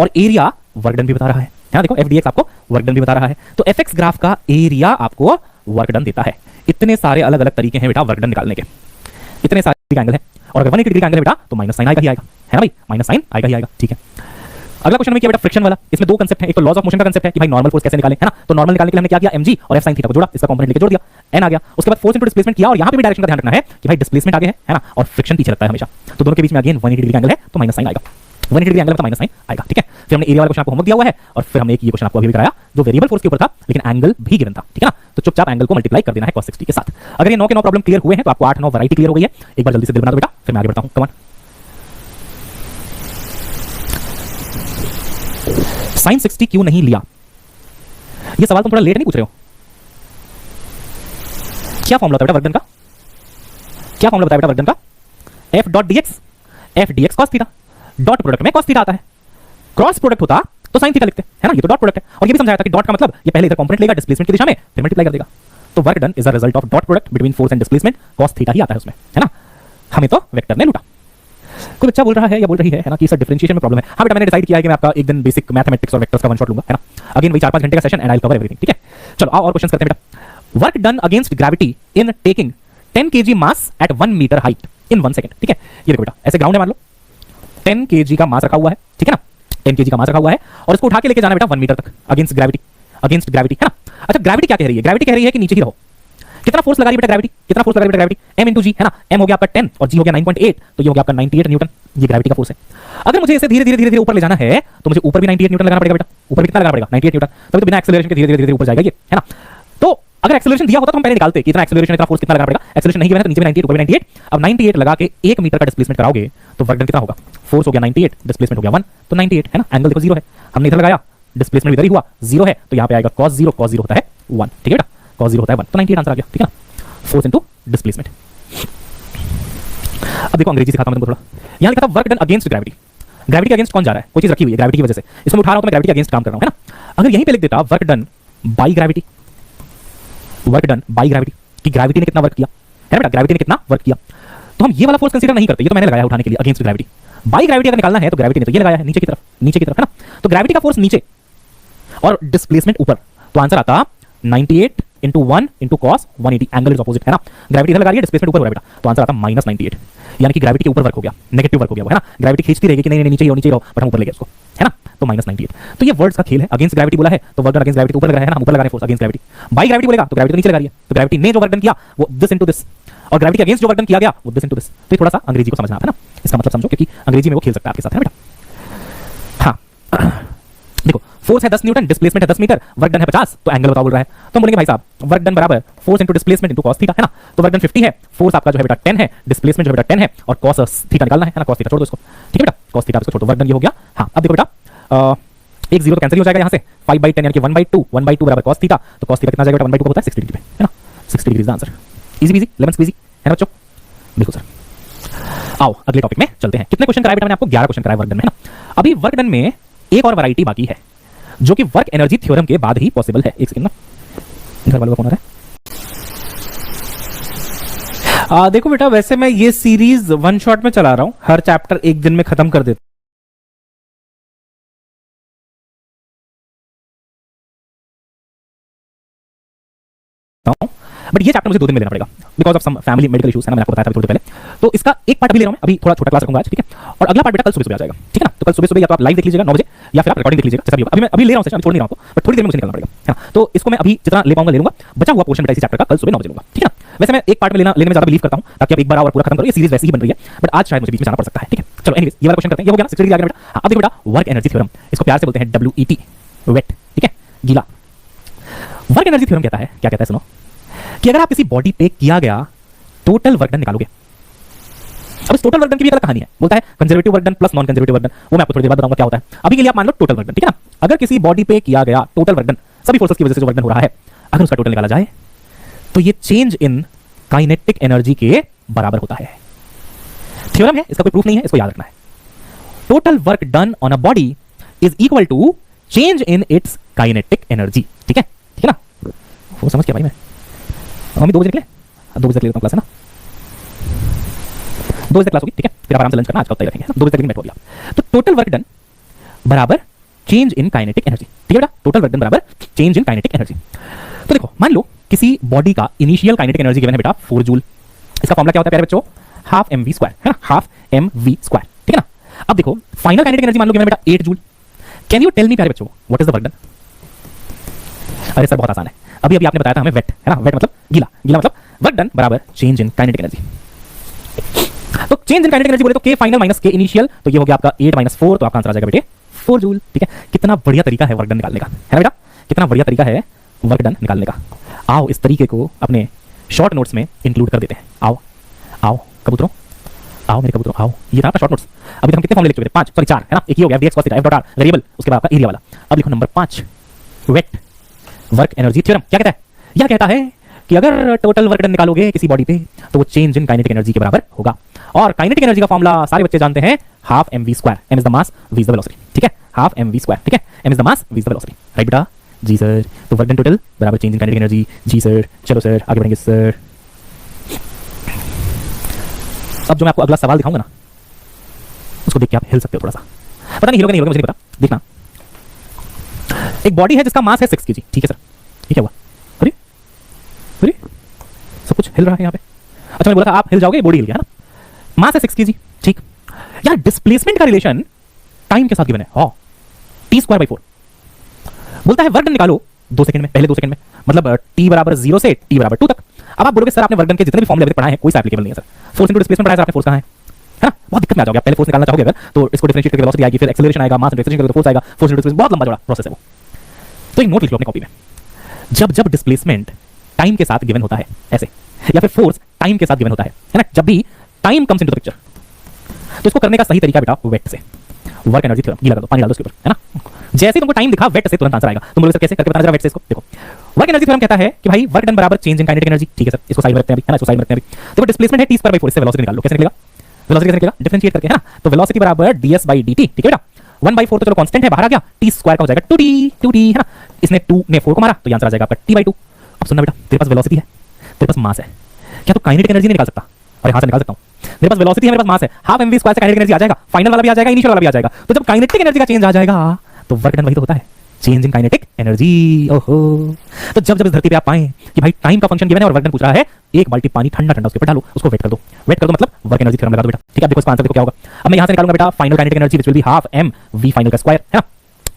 और एरिया वर्क डन भी बता रहा है ना, देखो f dx आपको वर्क डन भी बता रहा है, तो fx ग्राफ का एरिया आपको वर्क डन देता है। इतने सारे अलग अलग तरीके हैं बेटा वर्क डन निकालने के, इतने सारे एंगल है, और अगर 180 डिग्री का एंगल है बेटा तो माइनस साइन आएगा ही आएगा, है ना भाई, माइनस साइन आएगा ही आएगा, ठीक है। अगला क्वेश्चन में किया बेटा फ्रिक्शन वाला, इसमें दो कांसेप्ट है, एक तो लॉज ऑफ मोशन का कांसेप्ट है कि भाई नॉर्मल फोर्स कैसे निकालें, है ना, तो नॉर्मल निकालने के लिए हमने क्या किया, mg और f sin थीटा को जोड़ा, इसका कंपोनेंट लेके जोड़ दिया, n आ गया, उसके बाद फोर्स इनटू डिस्प्लेसमेंट किया, और यहां पे भी डायरेक्शन का ध्यान रखना है कि भाई डिस्प्लेसमेंट आगे है ना, और फ्रिक्शन पीछे लगता है हमेशा, तो दोनों के बीच में अगेन 180 डिग्री का एंगल है तो माइनस साइन आएगा, 180 डिग्री एंगल में तो माइनस साइन आएगा, ठीक है। फिर हमने एरिया वाला क्वेश्चन आपको होमवर्क दिया हुआ है, और फिर हमने एक ये क्वेश्चन आपको अभी भी कराया जो वेरिएबल फोर्स के ऊपर था लेकिन एंगल भी गिवन था, ठीक है ना, तो चुपचाप एंगल को मल्टीप्लाई कर देना है cos 60 के साथ। अगर ये 9 के 9 प्रॉब्लम क्लियर हुए हैं तो आपको 8 9 वैरायटी क्लियर हो गई है, एक बार जल्दी से दिल बना दो बेटा, फिर मैं आगे बढ़ता हूं, कम ऑन। sin 60 क्यों नहीं लिया, ये सवाल तुम थोड़ा लेट नहीं पूछ रहे हो, क्या फॉर्मूला था बेटा वर्क डन का, क्या फॉर्मूला बताया बेटा वर्क डन का, f dot dx cos theta, dot product में cos थीटा आता है, क्रॉस प्रोडक्ट होता तो sin थीटा लिखते, है ना, ये तो डॉट प्रोडक्ट है, और ये भी समझाया था कि डॉट का मतलब ये पहले इधर कंपोनेंट लेगा डिस्प्लेसमेंट की दिशा में फिर मल्टीप्लाई कर देगा, तो work done is a result of dot product between force and displacement, cos theta ही आता है उसमें, है ना। हमें तो वेक्टर ने लूटा। कोई बच्चा बोल रहा है या बोल रही है ना कि सर डिफरेंशिएशन में प्रॉब्लम है, हाँ बेटा मैंने डिसाइड किया है कि मैं आपका एक दिन बेसिक मैथमेटिक्स और वेक्टर्स का वन शॉट लूंगा, है ना, अगेन वही 4-5 घंटे का session and I will cover everything, ठीक है। चलो आओ और क्वेश्चंस करते हैं बेटा। Work done against gravity in taking 10 kg mass at 1 metre height in 1 second, ठीक है। ये देखो बेटा ऐसे ग्राउंड है, मान लो 10 kg का मास रखा हुआ है, ठीक है ना, 10 kg का मास रखा हुआ है, और इसको उठा के लेके जाना बेटा 1 मीटर तक अगेंस्ट ग्रेविटी, है ना। अच्छा ग्रेविटी क्या कह रही है, ग्रेविटी कह रही है कि नीचे ही रहो, कितना फोर्स लगा रही है बेटा ग्रेविटी, कितना फोर्स लगा रही है बेटा ग्रेविटी, m into g, है ना, m हो गया आपका 10 और g हो गया 9.8, तो ये हो गया आपका 98 न्यूटन, ये ग्रेविटी का फोर्स है। अगर मुझे इसे धीरे धीरे ऊपर ले जाना है तो मुझे ऊपर भी 98 न्यूटन लगाना पड़ेगा बेटा, ऊपर भी कितना लगाना पड़ेगा 98 न्यूटन, तभी तो बिना एक्सेलरेशन के धीरे धीरे ऊपर जाएगा ये, है ना। तो अगर एक्सेलरेशन दिया होता तो हम पहले निकालते कि इतना एक्सेलरेशन, इतना फोर्स कितना लगाना पड़ेगा। एक्सेलरेशन नहीं गिवन है तो नीचे में 98 ऊपर में 98। अब 98 लगा के 1 मीटर का डिस्प्लेसमेंट कराओगे तो वर्क डन कितना होगा? फोर्स हो गया 98, डिस्प्लेसमेंट हो गया 1, तो 98 है ना। एंगल देखो 0 है, हमने इधर लगाया, डिस्प्लेसमेंट इधर ही हुआ 0 है, तो यहां पे आएगा cos 0, cos 0 होता है 1, ठीक है बेटा, cos 0 होता है 1, तो 98 आंसर आ गया, ठीक है ना। Force into displacement. अब देखो अंग्रेजी सिखाता हूं मैं तुमको थोड़ा। यहां लिखा था work done against gravity. Gravity के अगेंस्ट कौन जा रहा है? कोई चीज रखी हुई है ग्रेविटी की वजह से, इसमें उठा रहा हूं तो मैं ग्रेविटी के अगेंस्ट काम कर रहा हूं, है ना। अगर यहीं पे लिख देता work done by gravity, work done by gravity, कि ग्रेविटी ने कितना वर्क किया, है ना बेटा, ग्रेविटी ने कितना वर्क किया, तो हम ये वाला फोर्स कंसीडर नहीं करते, ये तो मैंने लगाया उठाने के लिए अगेंस्ट ग्रेविटी। बाय ग्रेविटी अगर निकालना है तो ग्रेविटी ने तो ये लगाया है नीचे की तरफ, नीचे की तरफ, है ना। तो ग्रेविटी का फोर्स नीचे और डिस्प्लेसमेंट ऊपर, तो आंसर आता 98 into 1 into cos 180, angle is opposite, है ना। ग्रेविटी इधर लगा रही है, डिस्प्लेसमेंट ऊपर हो रहा है बेटा, तो आंसर आता -98, यानी कि ग्रेविटी के ऊपर वर्क हो गया, नेगेटिव वर्क हो गया वो, है ना। ग्रेविटी खींचती रहेगी कि नहीं नहीं नीचे ही हो, नीचे ही हो, बट हम ऊपर ले गए उसको, है ना, तो -98। तो ये वर्ड्स का खेल है। अगेंस्ट ग्रेविटी बोला है तो वर्क डन अगेंस्ट ग्रेविटी ऊपर लग रहा है ना, ऊपर लगा रहे हैं force against gravity. By gravity बोलेगा तो ग्रेविटी तो नीचे लगा रही है, तो ग्रेविटी ने जो वर्क डन किया वो दिस इनटू दिस, और ग्रेविटी के अगेंस्ट जो वर्क डन किया गया वो दिस इनटू दिस। तो थोड़ा सा अंग्रेजी को समझना है ना, इसका मतलब समझो, क्योंकि अंग्रेजी में वो खेल सकता है आपके साथ, है बेटा। हाँ देखो, फोर्स है 10 न्यूटन, डिस्प्लेसमेंट है 10 मीटर, वर्क डन है 50, तो एंगल बताओ बोल रहा है, तो हम बोलेंगे भाई साहब वर्क डन बराबर force into displacement into cos theta, है ना। तो वर्क डन 50 है, फोर्स आपका जो है बेटा 10 है, डिस्प्लेसमेंट जो है बेटा 10 है, और कॉस थीटा निकालना है ना, कॉस थीटा छोड़ दो इसको, ठीक है बेटा, कॉस थीटा इसको छोड़ दो, वर्क डन ये हो गया। हाँ अब देखो बेटा, एक जीरो तो कैंसिल हो जाएगा यहाँ से, 5/10 यानी कि 1/2 बराबर cos थीटा, तो cos थीटा कितना जाएगा? 1/2 होता है 60 डिग्री पे, है ना। 60 degree is the answer. Easy peasy lemon squeezy, है ना बच्चों। देखो सर, आओ अगले टॉपिक में चलते हैं। कितने क्वेश्चन कराए बेटा मैंने आपको? 11 क्वेश्चन कराए वर्क डन में, है ना। अभी वर्क डन में एक और वैरायटी बाकी है जो कि वर्क एनर्जी थ्योरम के बाद ही पॉसिबल है। एक सेकंड ना, घर वालों का फोन आ रहा है। देखो बेटा, वैसे मैं ये सीरीज वन शॉट में चला रहा हूं, हर चैप्टर एक दिन में खत्म कर देता हूं, बट ये चैप्टर मुझे 2 दिन में लेना पड़ेगा because of some family medical issues, है ना, मैंने आपको बताया था थोड़ी देर पहले। तो इसका एक पार्ट अभी ले रहा हूं मैं, अभी थोड़ा छोटा क्लास रखूंगा आज, ठीक है। और अगला पार्ट बेटा कल सुबह सुबह आ जाएगा, ठीक है ना। तो कल सुबह सुबह या तो आप लाइव देख लीजिएगा 9 बजे, या फिर आप रिकॉर्डिंग देख लीजिएगा, जैसा भी होगा। अभी मैं ले रहा हूं सेशन, छोड़ नहीं रहा हूं आपको, बट थोड़ी देर में मुझे निकलना पड़ेगा, है ना। तो इसको मैं अभी जितना ले पाऊंगा ले लूंगा, बचा हुआ पोर्शन बेटा इसी चैप्टर का कल सुबह 9 बजे लूंगा, ठीक है ना। वैसे मैं एक पार्ट में लेने में ज्यादा बिलीव करता हूं, ताकि आप एक बार और पूरा खत्म करो। ये सीरीज वैसे ही बन रही है, बट आज शायद मुझे बीच में जाना पड़ सकता है, ठीक है। चलो एनीवेज ये वाला क्वेश्चन करते हैं, ये हो गया ना 60 डिग्री आ गया बेटा। अब देखो बेटा, वर्क एनर्जी थ्योरम, इसको प्यार से बोलते हैं WET, वेट, ठीक है, गीला। वर्क एनर्जी थ्योरम कहता है, क्या कहता है सुनो, कि अगर आप किसी बॉडी पे किया गया टोटल वर्क डन निकालोगे। अब इस टोटल वर्क डन की भी अलग कहानी है, बोलता है conservative work done plus non conservative work done, वो मैं आपको थोड़ी देर बाद बताऊंगा क्या होता है। अभी के लिए आप मान लो टोटल वर्क डन, ठीक है ना। अगर किसी बॉडी पे किया गया टोटल वर्क डन, सभी फोर्सेस की वजह से जो वर्क डन हो रहा है, अगर उसका टोटल निकाला जाए तो ये चेंज इन काइनेटिक एनर्जी के बराबर होता है। थ्योरम है, इसका कोई प्रूफ नहीं है, इसको याद रखना है। Total work done on a body is equal to change in its kinetic energy, ठीक है, ठीक है ना। वो समझ क्या भाई, मैं मम्मी 2 बजे निकले, 2 बजे तक लेता हूं क्लास, है ना, 2 बजे क्लास होगी, ठीक है। फिर आप आराम से लंच करना, आज का तैयार रखेंगे, 2 बजे तक बैठो अभी आप। तो टोटल वर्क डन बराबर चेंज इन काइनेटिक एनर्जी, ठीक है बेटा, टोटल वर्क डन बराबर चेंज इन काइनेटिक एनर्जी। तो देखो मान लो किसी बॉडी का इनिशियल काइनेटिक एनर्जी गिवन है बेटा 4 जूल, इसका फॉर्मूला क्या होता है प्यारे बच्चों? हाफ mv², है ना, हाफ mv², ठीक है ना। अब देखो फाइनल काइनेटिक एनर्जी मान लो गिवन है बेटा 8 joule. Can you tell me प्यारे बच्चों what is the work done? अरे सर बहुत आसान है, अभी अभी आपने बताया था हमें वेट, है ना, वेट मतलब गीला, गीला मतलब वर्क डन बराबर चेंज इन काइनेटिक एनर्जी। तो चेंज इन काइनेटिक एनर्जी बोले तो k final minus k initial, तो ये हो गया आपका 8 - 4, तो आपका आंसर आ जाएगा बेटे 4 जूल, ठीक है। कितना बढ़िया तरीका है वर्क डन निकालने का, है ना बेटा, कितना बढ़िया तरीका है वर्क डन निकालने का। आओ इस तरीके को अपने शॉर्ट नोट्स में इंक्लूड कर देते हैं। आओ आओ कबूतरों, आओ मेरे कबूतरों, आओ। ये था आपका शॉर्ट नोट्स। अभी हम कितने फॉर्मूले लिख चुके थे? 5 सॉरी 4, है ना। एक ही हो गया dx cos theta f dot r variable, उसके बाद आपका एरिया वाला। अब लिखो number 5, wait work energy theorem क्या कहता है? यह कहता है कि अगर टोटल वर्क डन निकालोगे किसी बॉडी पे तो वो चेंज इन काइनेटिक एनर्जी के बराबर होगा। और काइनेटिक एनर्जी का फॉर्मूला सारे बच्चे जानते हैं, half mv², m is the mass, v is the velocity, ठीक है, हाफ mv², ठीक है, m is the mass, v is the velocity, right बेटा जी सर। तो वर्क डन टोटल बराबर चेंज इन काइनेटिक एनर्जी, जी सर। चलो सर आगे बढ़ेंगे सर। अब जो मैं आपको अगला सवाल दिखाऊंगा ना, उसको देख के आप हिल सकते हो थोड़ा सा, पता नहीं हिलोगे नहीं हिलोगे मुझे नहीं पता। देखना, एक बॉडी है जिसका मास है 6 kg, ठीक है सर, ये क्या हुआ? अरे अरे सब कुछ हिल रहा है यहाँ पे। अच्छा मैं बोला था आप हिल जाओगे, बॉडी हिल गया, है ना। मास है 6 kg, ठीक। यार डिस्प्लेसमेंट का रिलेशन टाइम के साथ गिवन है, हाँ, t²/4। बोलता है वर्क डन निकालो 2 सेकंड में, पहले 2 सेकंड में, मतलब t बराबर 0 से t बराबर 2 तक। अब आप बोलोगे सर आपने वर्क डन के जितने भी फॉर्मूले अभी तक पढ़ाए हैं कोई सा एप्लीकेबल नहीं है सर। फोर्स इनटू डिस्प्लेसमेंट पढ़ाया सर आपने, फोर्स कहां है ना, बहुत दिक्कत में आ जाओगे आप। पहले फोर्स निकालना चाहोगे अगर तो इसको डिफरेंशिएट करके वेलोसिटी आएगी, फिर एक्सेलरेशन आएगा, मास इंटू एक्सेलरेशन करके फोर्स आएगा, फोर्स इनटू डिस्प्लेसमेंट, बहुत लंबा चौड़ा प्रोसेस है वो। तो एक नोट लिख लो अपनी कॉपी में, जब जब डिस्प्लेसमेंट टाइम के साथ गिवन होता है ऐसे, या फिर फोर्स टाइम के साथ गिवन होता है ना। जब भी time comes into the picture तो इसको करने का सही तरीका बेटा वेट से, वर्क एनर्जी थ्योरम, गीला कर दो, पानी डाल दो उसके ऊपर, है ना। जैसे ही तुमको टाइम दिखा वेट से तुरंत आंसर आएगा। तुम बोलोगे सर कैसे करके बताना जरा वेट से इसको। देखो वर्क एनर्जी थ्योरम कहता है कि भाई वर्क डन बराबर चेंज इन काइनेटिक एनर्जी। ठीक है सर, इसको साइड में रखते हैं अभी, है ना, इसको साइड में रखते हैं अभी। देखो डिस्प्लेसमेंट है t²/4, इससे वेलोसिटी निकाल लो। कैसे निकलेगा वेलोसिटी, कैसे निकलेगा डिफरेंशिएट करके, है ना। तो वेलोसिटी बराबर ds/dt, ठीक है बेटा। 1/4 तो चलो कांस्टेंट है, बाहर आ गया, t² का हो जाएगा 2t, है ना। इसने 2 ने 4 को मारा तो आंसर आ जाएगा आपका t/2। अब सुनना बेटा, तेरे पास वेलोसिटी है, तेरे पास मास है, क्या तू काइनेटिक एनर्जी नहीं निकाल सकता? अरे हाँ से निकाल सकता हूँ। मेरे पास वेलोसिटी है, मेरे पास मास है, हाफ mv² से काइनेटिक एनर्जी आ जाएगा, फाइनल वाला भी आ जाएगा, इनिशियल वाला भी आ जाएगा। तो जब काइनेटिक एनर्जी का चेंज आ जाएगा तो वर्क डन वही तो होता है, चेंज इन काइनेटिक एनर्जी। ओहो, तो जब इस धरती पे आप पाएं कि भाई टाइम का फंक्शन गिवन है और वर्क डन पूछ रहा है, एक बाल्टी पानी ठंडा ठंडा उसके ऊपर डालो, उसको वेट कर दो। वेट कर दो मतलब वर्क एनर्जी थ्योरम लगा दो बेटा। ठीक है, अब देखो इसका आंसर देखो क्या होगा। अब मैं यहां से निकालूंगा बेटा final kinetic energy which will be half mv final का स्क्वायर, है ना।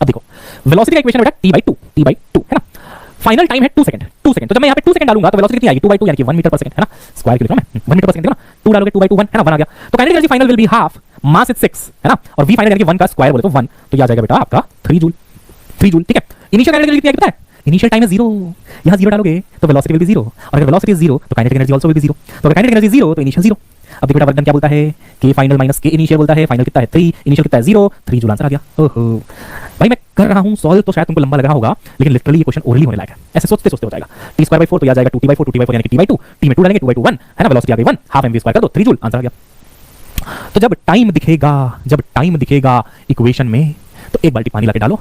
अब देखो वेलोसिटी का इक्वेशन बेटा t/2, है ना। फाइनल टाइम है 2 सेकंड, 2 सेकंड। तो जब मैं यहां पे 2 सेकंड डालूंगा तो वेलोसिटी कितनी आएगी 2/2 यानी कि 1 मीटर पर सेकंड, है ना। स्क्वायर क्यों लिख रहा हूं मैं, 1 मीटर पर सेकंड, देखो ना, 2 डालोगे 2/2 1, है ना, 1 आ गया। तो kinetic energy final will be half, mass is 6, है ना, और v फाइनल यानी कि 1 का स्क्वायर बोले तो 1, तो ये आ जाएगा बेटा आपका 3 जूल, 3 जूल। ठीक है, इनिशियल काइनेटिक एनर्जी कितनी पता है, इनिशियल टाइम है 0, यहां 0 डालोगे तो वेलोसिटी विल बी 0, और अगर वेलोसिटी इज 0 तो kinetic energy also will be 0। तो अगर काइनेटिक एनर्जी 0 तो इनिशियल 0। अब देखो बेटा वर्क डन क्या बोलता है, k final minus k initial बोलता है, फाइनल कितना है 3, इनिशियल कितना है 0, 3 जूल आंसर आ गया। ओहो भाई मैं कर रहा हूं सॉल्व तो शायद तुमको लंबा लग रहा होगा, लेकिन लिटरली ये क्वेश्चन ओरली होने लायक है। ऐसे सोचते सोचते हो जाएगा, t²/4 तो आ जाएगा 2t/4 यानी कि t/2, t में 2 डालेंगे 2/2 1, है ना। वेलोसिटी आ गई 1, हाफ mv² कर दो 3 जूल, आंसर आ गया। तो जब टाइम दिखेगा इक्वेशन में तो एक बाल्टी पानी लाके डालो,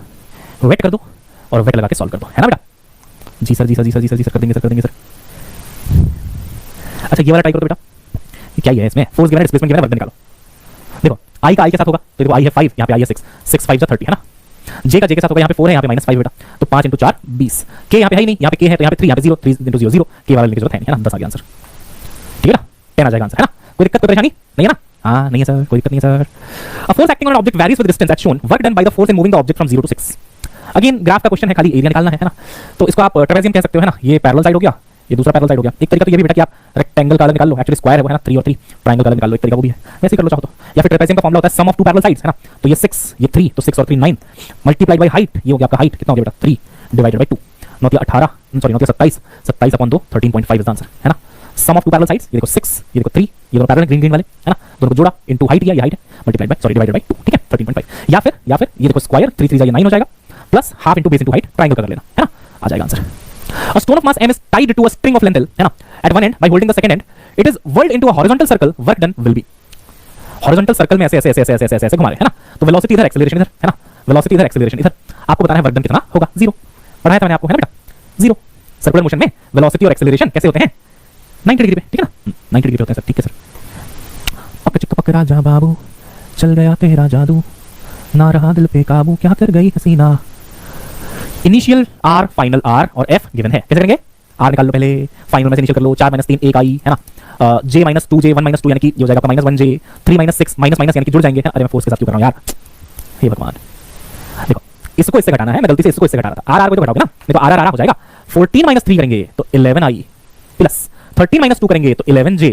वेट कर दो और वेट लगा के सॉल्व कर दो, है ना बेटा। जी सर कर देंगे सर। अच्छा ये वाला ट्राई करो बेटा, ये क्या है इसमें, फोर्स गिवन है, डिस्प्लेसमेंट गिवन है, वर्क निकालो। देखो i का i के साथ होगा तो देखो i है 5, यहाँ पे i है 6, 6 5 30, है ना। j का j के साथ होगा, यहाँ पे 4 है, यहाँ पे -5 बेटा, तो 5 × 4 20। k यहाँ पे है ही नहीं, यहाँ पे k है तो यहाँ पे 3, यहाँ पे 0, 3 × 0 0, k वाला लेने की जरूरत है नहीं, है ना। 10 आ गया आंसर, ठीक है ना, 10 आ जाएगा आंसर, है ना। कोई दिक्कत कोई परेशानी नहीं है ना? हाँ नहीं है सर, कोई दिक्कत नहीं है sir. A force acting on an object varies with distance as shown. Work done by the force in moving the object from 0 to 6. Again graph का क्वेश्चन है, खाली एरिया निकालना है ना। तो इसको आप ट्रेपेजियम कह सकते हो, है ना। ये पैरेलल साइड हो गया, ये दूसरा पैरेलल साइड हो गया। एक तरीका तो ये भी बेटा कि आप रेक्टेंगल का निकाल लो, एक्चुअली स्क्वायर है वो, है ना, 3 और 3, ट्रायंगल का निकाल लो, एक तरीका वो भी है, वैसे ही कर लो चाहो तो। या फिर ट्रेपेजियम का फॉर्मूला होता है सम ऑफ टू पैरेलल साइड्स, है ना। तो ये 6 ये 3, तो 6 और 3 9 मल्टीप्लाइड बाय हाइट, ये हो गया आपका हाइट कितना हो गया बेटा 3 divided by 2, 9 18 sorry 9 27, 27/2 13.5 is answer, है ना। सम ऑफ टू पैरेलल साइड्स, ये देखो 6 ये देखो 3, ये दोनों पैरेलल ग्रीन वाले, है ना, दोनों को जोड़ा इनटू हाइट, ये हाइट है multiplied by sorry divided by 2, ठीक है 13.5। या फिर ये देखो स्क्वायर 3 3 जाएगा 9 हो जाएगा, plus half into base into height, triangle कर लेना, है ना, आ जाएगा answer. A stone of mass m is tied to a string of length L, है ना, at one end by holding the second end, it is whirled into a horizontal circle, work done will be। horizontal circle में ऐसे घुमा रहे, है ना। तो velocity इधर, एक्सेलरेशन इधर, है ना, वेलोसिटी इधर, एक्सेलरेशन इधर। आपको बताना है वर्क डन कितना होगा, 0 पढ़ाया था मैंने आपको, है ना बेटा, 0। सर्कुलर मोशन में वेलोसिटी और एक्सेलरेशन कैसे होते हैं, 90 डिग्री पे, ठीक है ना, 90 डिग्री पे होते हैं सर, ठीक है सर। पक चिक पक राजा बाबू, चल गया तेरा जादू, ना रहा दिल पे काबू, क्या कर गई हसीना। इनिशियल आर, फाइनल आर और एफ गिवन है, कैसे करेंगे, आर निकाल लो पहले, फाइनल में से इनिशियल कर लो, 4 - 3 1 आई, है ना, j - 2j 1 - 2 यानी कि ये हो जाएगा आपका -1j, 3 - 6 माइनस यानी कि जुड़ जाएंगे। अरे मैं फोर्स के साथ क्यों कर रहा हूं यार, हे भगवान। देखो इसको इससे घटाना है, मैं गलती से इसको इससे घटा रहा था, आर आर को तो घटाओगे ना, देखो आर आर हो जाएगा, 14 - 3 करेंगे तो 11 आई, प्लस 13 - 2 करेंगे तो 11j,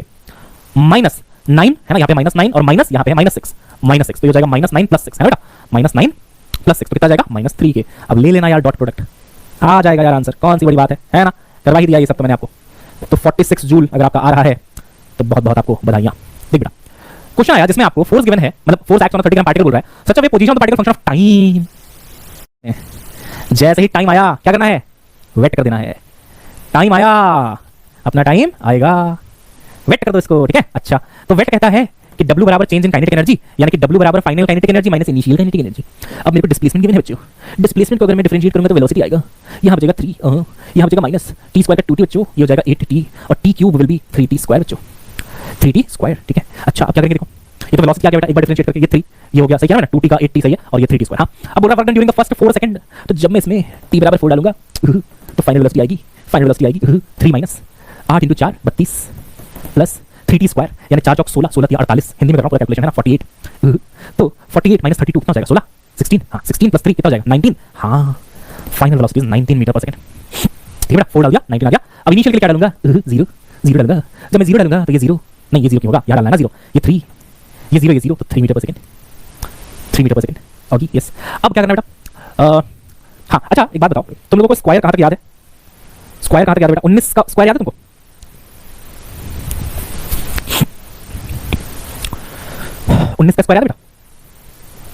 माइनस 9 है ना, यहाँ पे -9 और माइनस यहाँ पे है -6, -6 तो ये हो जाएगा -9 + 6, है ना बेटा, -9 + 6 तो कितना जाएगा -3 के। अब ले लेना यार डॉट प्रोडक्ट, आ जाएगा यार आंसर, कौन सी बड़ी बात है ना, करवा ही दिया ये सब तो मैंने आपको। तो 46 जूल अगर आपका आ रहा है तो बहुत बहुत आपको बधाइयां। देख बेटा क्वेश्चन आया जिसमें आपको फोर्स गिवन है, मतलब force act on 30 gram particle बोल रहा है, such of position of the particle function of time. जैसे ही टाइम आया क्या करना है, वेट कर देना है। टाइम आया, अपना टाइम आएगा, वेट कर दो इसको, ठीक है। अच्छा तो वेट कहता है कि W बराबर चेंज इन काइनेटिक एनर्जी, यानी कि W बराबर final kinetic energy minus initial kinetic energy. अब मेरे को डिस्प्लेसमेंट गिवन है बच्चों, डिस्प्लेसमेंट को अगर मैं डिफरेंशिएट करूंगा तो वेलोसिटी आएगा, यहाँ बचेगा 3, यहाँ बचेगा -t² का 2t बच्चों, ये हो जाएगा 8t और t³ विल बी 3t² बच्चों, 3t², ठीक है। अच्छा अब क्या करेंगे, देखो ये तो वेलोसिटी आ गया बेटा, एक बार डिफरेंशिएट करके ये 3 ये हो गया, सही है ना, 2t का 8t सही है और ये 3t²। हाँ अब बोल रहा work done during the first 4 second, तो जब मैं इसमें t बराबर 4 डालूंगा तो फाइनल वेलोसिटी आएगी 3 माइनस 8 × 4 32 प्लस 3t² यानी 4 चौक 16, 16 48, हिंदी में कर रहा हूं कैलकुलेशन, है ना, 48। तो 48 - 32 कितना हो जाएगा, 16 16, हाँ 16 + 3 कितना हो जाएगा 19, हाँ फाइनल वेलोसिटी 19 मीटर पर सेकंड, ठीक है बेटा, 4 डाल दिया 19 आ गया। अब इनिशियल के लिए क्या डालूंगा, 0 डालूंगा, जब मैं 0 डालूंगा तो ये 0 नहीं, ये 0 क्यों होगा, यहाँ डालना है ना 0, ये 3 ये 0 ये 0 तो 3 मीटर पर सेकंड, 3 मीटर पर सेकंड होगी, यस। अब क्या करना बेटा, हाँ अच्छा एक बात बताओ, तुम लोगों को स्क्वायर कहाँ तक याद है, स्क्वायर कहां तक याद है बेटा? 19 का स्क्वायर याद है तुमको? उन्नीस का स्क्वायर याद है बेटा?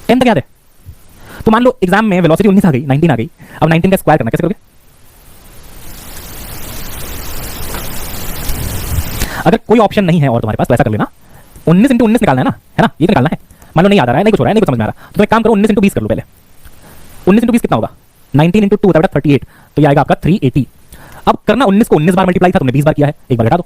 10 तक याद है? तो मान लो एग्जाम में वेलोसिटी 19 आ गई, 19 आ गई, अब 19 का स्क्वायर करना कैसे करोगे? अगर कोई ऑप्शन नहीं है और तुम्हारे पास तो ऐसा कर लेना, 19 इंटू 19 निकालना है ना, ये तो निकालना है। मान लो नहीं याद आ रहा है, नहीं कुछ हो रहा है, नहीं कुछ समझ में आ रहा, तो एक काम करो 19 इंटू 20 कर लो पहले। 19 इंटू 20 कितना होगा? 19 इंटू 2 होता है बेटा 38, तो ये आएगा आपका 380। अब करना 19 को 19 बार मल्टीप्लाई था, तुमने 20 बार किया है, एक बार घटा दो,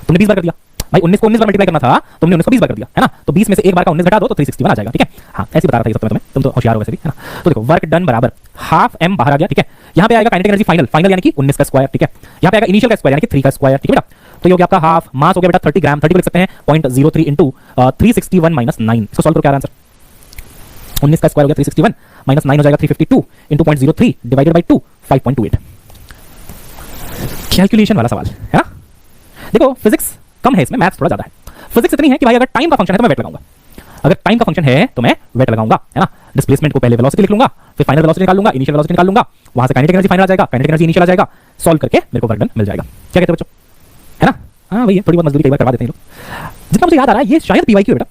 तुमने 20 बार कर दिया भाई। 19 को 19 बार मल्टीप्लाई करना था, तुमने 19 को 20 बार कर दिया है ना, तो 20 में से एक बार का 19 घटा दो तो 361 आ जाएगा। ठीक है, हाँ ऐसे बता रहा था ये सब तुम्हें, तुम तो होशियार हो वैसे भी, है ना। तो देखो वर्क डन बराबर हाफ m बाहर आ गया। ठीक है, यहाँ पे आएगा काइनेटिक एनर्जी फाइनल यानी कि 19 का स्क्वायर। ठीक है, यहाँ पे आएगा इनिशियल का स्क्वायर यानी कि 3 का स्क्वायर। ठीक है बेटा, तो ये हो गया आपका हाफ, मास हो गया बेटा 30 ग्राम, 30 को लिख सकते हैं 0.03 इंटू 361 माइनस 9। इसको सॉल्व करो, क्या आंसर? 19 का स्क्वायर हो गया 361 माइनस 9 हो जाएगा 352 इंटू 0.03 डिवाइडेड बाई 2 5.28। कैलकुलेशन वाला सवाल है ना। देखो फिजिक्स कम है इसमें, मैथ्स थोड़ा ज्यादा है। फिजिक्स इतनी है कि भाई अगर टाइम का फंक्शन है तो मैं वेट लगाऊंगा, अगर टाइम का फंक्शन है तो मैं वेट लगाऊंगा, है ना। डिस्प्लेसमेंट को पहले वेलोसिटी लिख लूंगा, फिर फाइनल वेलोसिटी निकाल लूंगा, इनिशियल वेलोसिटी निकाल लूंगा, वहां से काइनेटिक एनर्जी फाइनल आ जाएगा, काइनेटिक एनर्जी इनिशियल आ जाएगा, सॉल्व करके मेरे को वर्क डन मिल जाएगा। क्या कहते हो बच्चों, है ना। हाँ भैया थोड़ी बहुत मजदूरी कई बार करवा देते हैं लोग। जितना मुझे याद आ रहा है ये शायद पीवाई क्यू है बेटा,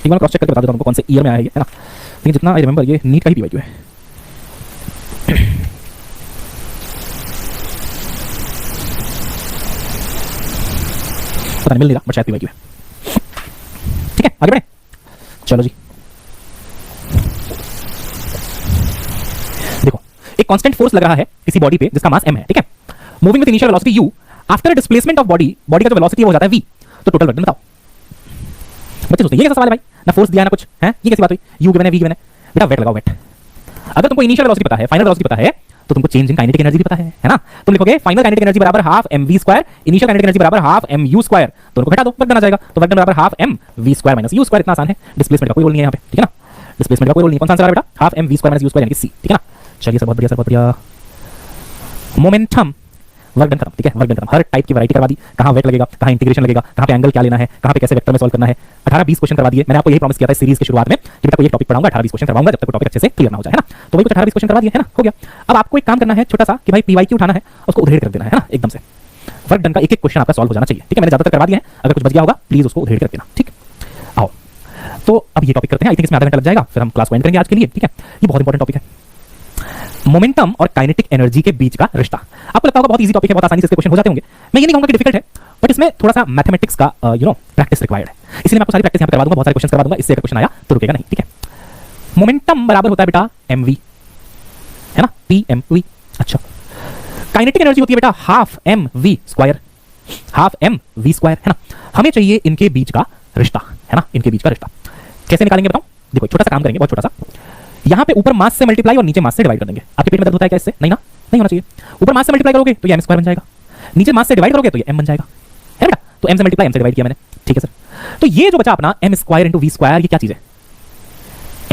एक बार क्रॉस चेक करके बता देता हूं कौन से ईयर में आया है ना, लेकिन जितना आई रिमेंबर ये नीट का ही पीवाई क्यू है। पता नहीं मिल नहीं रहा, बट शायद पीवाई क्यू है। ठीक है आगे बढ़े, चलो जी। देखो एक कांस्टेंट फोर्स लग रहा है किसी बॉडी पे जिसका मास m है। ठीक है, moving with initial velocity u, after displacement of body का जो वेलोसिटी हो जाता है v, तो टोटल वर्क डन बताओ। बच्चे सोचते हैं ये कैसा सवाल है भाई, ना फोर्स दिया ना कुछ है, ये कैसी बात हुई? u गिवन है, v गिवन है, बेटा वेट लगाओ वेट। अगर तुमको इनिशियल वेलोसिटी पता है, फाइनल वेलोसिटी पता है, तो तुमको चेंज इन काइनेटिक एनर्जी भी पता है ना। तुम लिखोगे फाइनल काइनेटिक एनर्जी बराबर half mv square, initial kinetic energy बराबर हाफ mu स्क्वायर, तो उनको घटा दो, वर्क डन आ जाएगा। तो वर्क डन बराबर half mv square minus u square, इतना आसान है। डिस्प्लेसमेंट का कोई रोल नहीं है यहाँ पे, ठीक है ना, डिस्प्लेसमेंट का कोई रोल नहीं। कौन सा आंसर है बेटा? Half mv square minus u square यानी कि c। ठीक है ना, चलिए सर बहुत बढ़िया, सर बहुत बढ़िया। मोमेंटम, वर्क डन खत्म। ठीक है, वर्क डन खत्म। हर टाइप की वैरायटी करवा दी, कहां वेट लगेगा, कहां इंटीग्रेशन लगेगा, कहां पे एंगल क्या लेना है, कहां पे कैसे वेक्टर में सॉल्व करना है। 18-20 क्वेश्चन करवा दिए। मैंने आपको यही प्रॉमिस किया था इस सीरीज के शुरुआत में कि बेटा कोई एक टॉपिक पढ़ाऊंगा, 18-20 क्वेश्चन करवाऊंगा, जब तक वो टॉपिक अच्छे से क्लियर ना हो जाए, है ना। तो वही कुछ 18-20 क्वेश्चन करवा दिए, है ना, हो गया। अब आपको एक काम करना है छोटा सा कि भाई पीवाईक्यू उठाना है, उसको उधेड़ कर देना है ना एकदम से। वर्क डन का एक एक क्वेश्चन आपका सॉल्व हो जाना चाहिए। ठीक है, मैंने ज्यादातर करवा दिया है, अगर कुछ बच गया होगा प्लीज उसको उधेड़ कर देना। ठीक, आओ तो अब ये टॉपिक करते हैं। आई थिंक इसमें आधा घंटा लग जाएगा, फिर हम क्लास को एंड करेंगे आज के लिए। ठीक है, ये बहुत इंपॉर्टेंट टॉपिक है, मोमेंटम और काइनेटिक एनर्जी के बीच का रिश्ता। आपको लगता होगा बहुत इजी टॉपिक है, बहुत आसानी से इसके क्वेश्चन हो जाते होंगे। मैं ये नहीं कहूंगा कि डिफिकल्ट है, बट इसमें थोड़ा सा मैथमेटिक्स का प्रैक्टिस रिक्वायर्ड है, इसलिए मैं आपको सारी प्रैक्टिस यहाँ पे करवा दूंगा, बहुत सारे क्वेश्चन करवा दूंगा, इससे अगर क्वेश्चन आया तो रुकेगा नहीं। ठीक है, मोमेंटम बराबर होता है बेटा mv, है ना, pmv। अच्छा, काइनेटिक एनर्जी होती है बेटा half mv square, half mv square, है ना। हमें चाहिए इनके बीच का रिश्ता, है ना, इनके बीच का रिश्ता कैसे निकालेंगे बताओ। देखो छोटा सा काम करेंगे, बहुत छोटा सा। यहाँ पे ऊपर मास से मल्टीप्लाई और नीचे मास से डिवाइड कर देंगे। आपके पेट में दर्द होता है क्या इससे? नहीं ना, नहीं होना चाहिए। ऊपर मास से मल्टीप्लाई करोगे तो ये m स्क्वायर बन जाएगा, नीचे मास से डिवाइड करोगे तो ये m बन जाएगा, है बेटा। तो m से मल्टीप्लाई m से डिवाइड किया मैंने, ठीक है सर। तो ये जो बचा अपना m square into v square, ये क्या चीज है?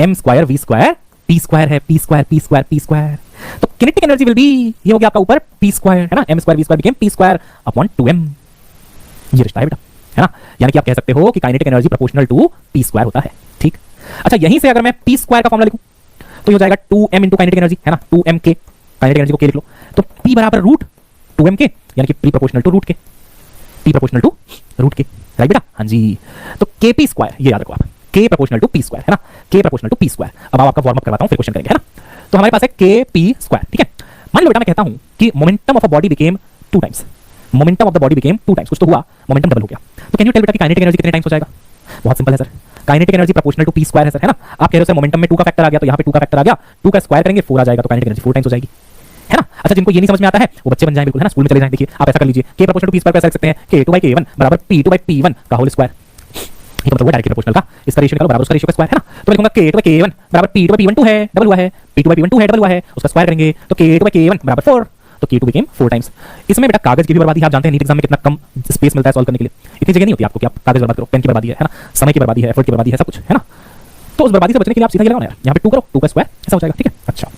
m square v square p square है, p square p square p square. तो किनेटिक एनर्जी विल बी, ये हो गया आपका ऊपर p स्क्वायर, है ना, m square v square became p square upon 2m। ये रिश्ता है बेटा, है ना। यानी कि आप कह सकते हो कि kinetic energy proportional to p square होता है। ठीक, अच्छा यहीं से अगर मैं p स्क्वायर का फॉर्मूला लिखूं तो हो जाएगा 2m इंटू काइनेटिक एनर्जी, है ना, 2m के, काइनेटिक एनर्जी को k लिख लो, तो p बराबर रूट 2m के, यानी कि p प्रोपोर्शनल टू रूट के, p प्रोपोर्शनल टू रूट के, राइट बेटा। हाँ जी, तो kp स्क्वायर, ये याद रखो आप, k proportional to p square, है ना, k proportional to p square. अब आपका वार्म अप करवाता हूं, फिर क्वेश्चन करेंगे, है ना। तो हमारे पास है kp स्क्वायर। ठीक है, मान लो बेटा मैं कहता हूं कि momentum of a body became 2 times, momentum of the body became 2 times, कुछ तो हुआ, मोमेंटम डबल हो गया। तो कैन यू टेल बेटा कि काइनेटिक एनर्जी कितने टाइम्स हो जाएगा? बहुत सिंपल है sir, kinetic energy proportional to p square है सर, है ना। आप कह रहे हो सर मोमेंटम में 2 का फैक्टर आ गया, तो यहाँ पे 2 का फैक्टर आ गया, 2 का स्क्वायर करेंगे 4 आ जाएगा, तो काइनेटिक एनर्जी 4 टाइम्स हो जाएगी, है ना। अच्छा जिनको ये नहीं समझ में आता है वो बच्चे बन जाएं बिल्कुल, है ना, स्कूल में चले जाएं। देखिए आप ऐसा कर लीजिए, k proportional to p square कैसे लिख सकते हैं? k2/k1 बराबर p2/p1 का होल स्क्वायर। ये मतलब वो डायरेक्टली प्रोपोर्शनल का, इसका रेशियो निकालो बराबर उसका रेशियो का स्क्वायर, है ना। तो मैं लिखूंगा k2/k1 बराबर p2/p1 2 है, डबल हुआ है, p2/p1 2 है, डबल हुआ है, उसका स्क्वायर करेंगे तो k2/k1 बराबर 4, तो k2 बिकेम 4 टाइम्स। इसमें बेटा कागज की भी बर्बादी, आप जानते हैं नीट एग्जाम में कितना कम स्पेस मिलता है सॉल्व करने के लिए, इतनी जगह नहीं होती आपको कि आप कागज बर्बाद करो, पेन की बर्बादी है ना, समय की बर्बादी है, एफर्ट की बर्बादी है, सब कुछ, है ना। तो उस बर्बादी से बचने के लिए आप सीधा ये लगाओ ना यार, यहाँ पे 2 करो, 2 का स्क्वायर ऐसा हो जाएगा। ठीक है, अच्छा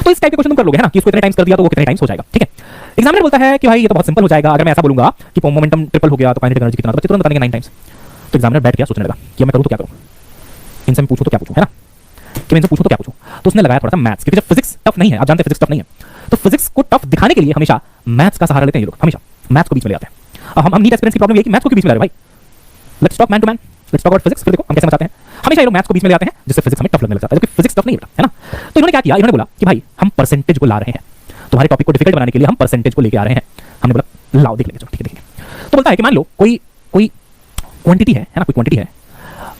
तो इस टाइप के क्वेश्चन तुम कर लोगे, है ना, कि इसको इतने टाइम्स कर दिया तो वो कितने टाइम्स हो जाएगा। ठीक है, एग्जामिनर बोलता है कि भाई ये तो बहुत सिंपल हो जाएगा, अगर मैं ऐसा बोलूंगा कि मोमेंटम ट्रिपल हो गया तो काइनेटिक एनर्जी कितना, तो बच्चे तुरंत बताएंगे 9 टाइम्स। तो एग्जामिनर बैठ गया सोचने लगा कि मैं करूं तो क्या करूं, इनसे मैं पूछूं तो क्या पूछूं, है ना, कि मैं इनसे पूछूं तो क्या पूछूं। तो उसने लगाया थोड़ा सा मैथ्स, क्योंकि जब फिजिक्स टफ नहीं है, आप जानते हैं फिजिक्स टफ नहीं है, तो फिजिक्स को टफ दिखाने के लिए हमेशा मैथ्स का सहारा लेते हैं ये लोग, हमेशा मैथ्स को बीच में ले आते हैं। अब हम नीट एक्सपीरियंस की प्रॉब्लम ये है कि मैथ्स को क्यों बीच में ला रहे हैं भाई, let's talk man to man, let's talk about physics. फिर देखो हम कैसे समझाते हैं, हमेशा ये लोग मैथ्स को बीच में ले आते हैं जिससे फिजिक्स हमें टफ लगने लगता है, क्योंकि फिजिक्स टफ नहीं होता है ना। तो इन्होंने क्या किया, इन्होंने बोला कि भाई हम परसेंटेज को ला रहे हैं, तुम्हारे टॉपिक को डिफिकल्ट बनाने के लिए हम परसेंटेज को लेके आ रहे हैं। हमने बोला लाओ देख लेंगे, चलो ठीक है देखेंगे। तो बोलता है कि मान लो कोई कोई क्वांटिटी है ना, कोई क्वांटिटी है,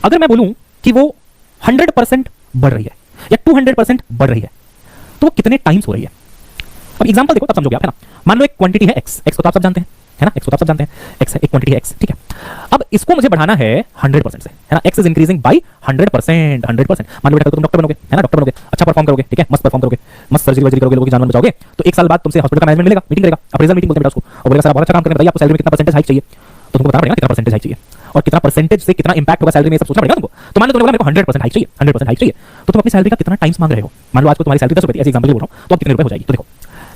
अगर मैं बोलूं कि वो 100% बढ़ रही है या 200% बढ़ रही है, तो वो कितने टाइम्स हो रही है। अब एग्जांपल देखो तब समझोगे आप, है ना। मान लो एक क्वांटिटी है x, x को तो आप सब जानते हैं, है ना, x को तो आप सब जानते हैं, x है एक क्वांटिटी है x, ठीक है। अब इसको मुझे बढ़ाना है 100% से, है ना, x इज इंक्रीजिंग बाय 100%, 100%। मान लो बेटा तुम डॉक्टर बनोगे, है ना, डॉक्टर बनोगे, अच्छा परफॉर्म करोगे, ठीक है, मस्त परफॉर्म करोगे, मस्त सर्जरी वर्जरी करोगे, लोगों की जान वान बचाओगे, तो एक साल बाद तुमसे हॉस्पिटल का मैनेजमेंट मिलेगा, मीटिंग करेगा, अप्रेजल मीटिंग बोलते हैं बेटा उसको, और बोलेगा सर बहुत अच्छा काम कर रहे हैं, बताइए आपको सैलरी में कितना परसेंटेज हाइक चाहिए। तो तुमको बताना पड़ेगा कितना परसेंटेज हाइक चाहिए और कितना परसेंटेज से कितना इंपैक्ट होगा सैलरी में, सब सोचना पड़ेगा तुमको। तो मान लो तुमने बोला मेरे को 100% हाइक चाहिए, 100% हाइक चाहिए, तो तुम अपनी सैलरी का कितना टाइम्स मांग रहे हो। मान लो आज को तुम्हारी सैलरी 10 रुपए थी, ऐसे एग्जांपल बोल रहा हूं, तो अब कितने रुपए हो जाएगी। तो देखो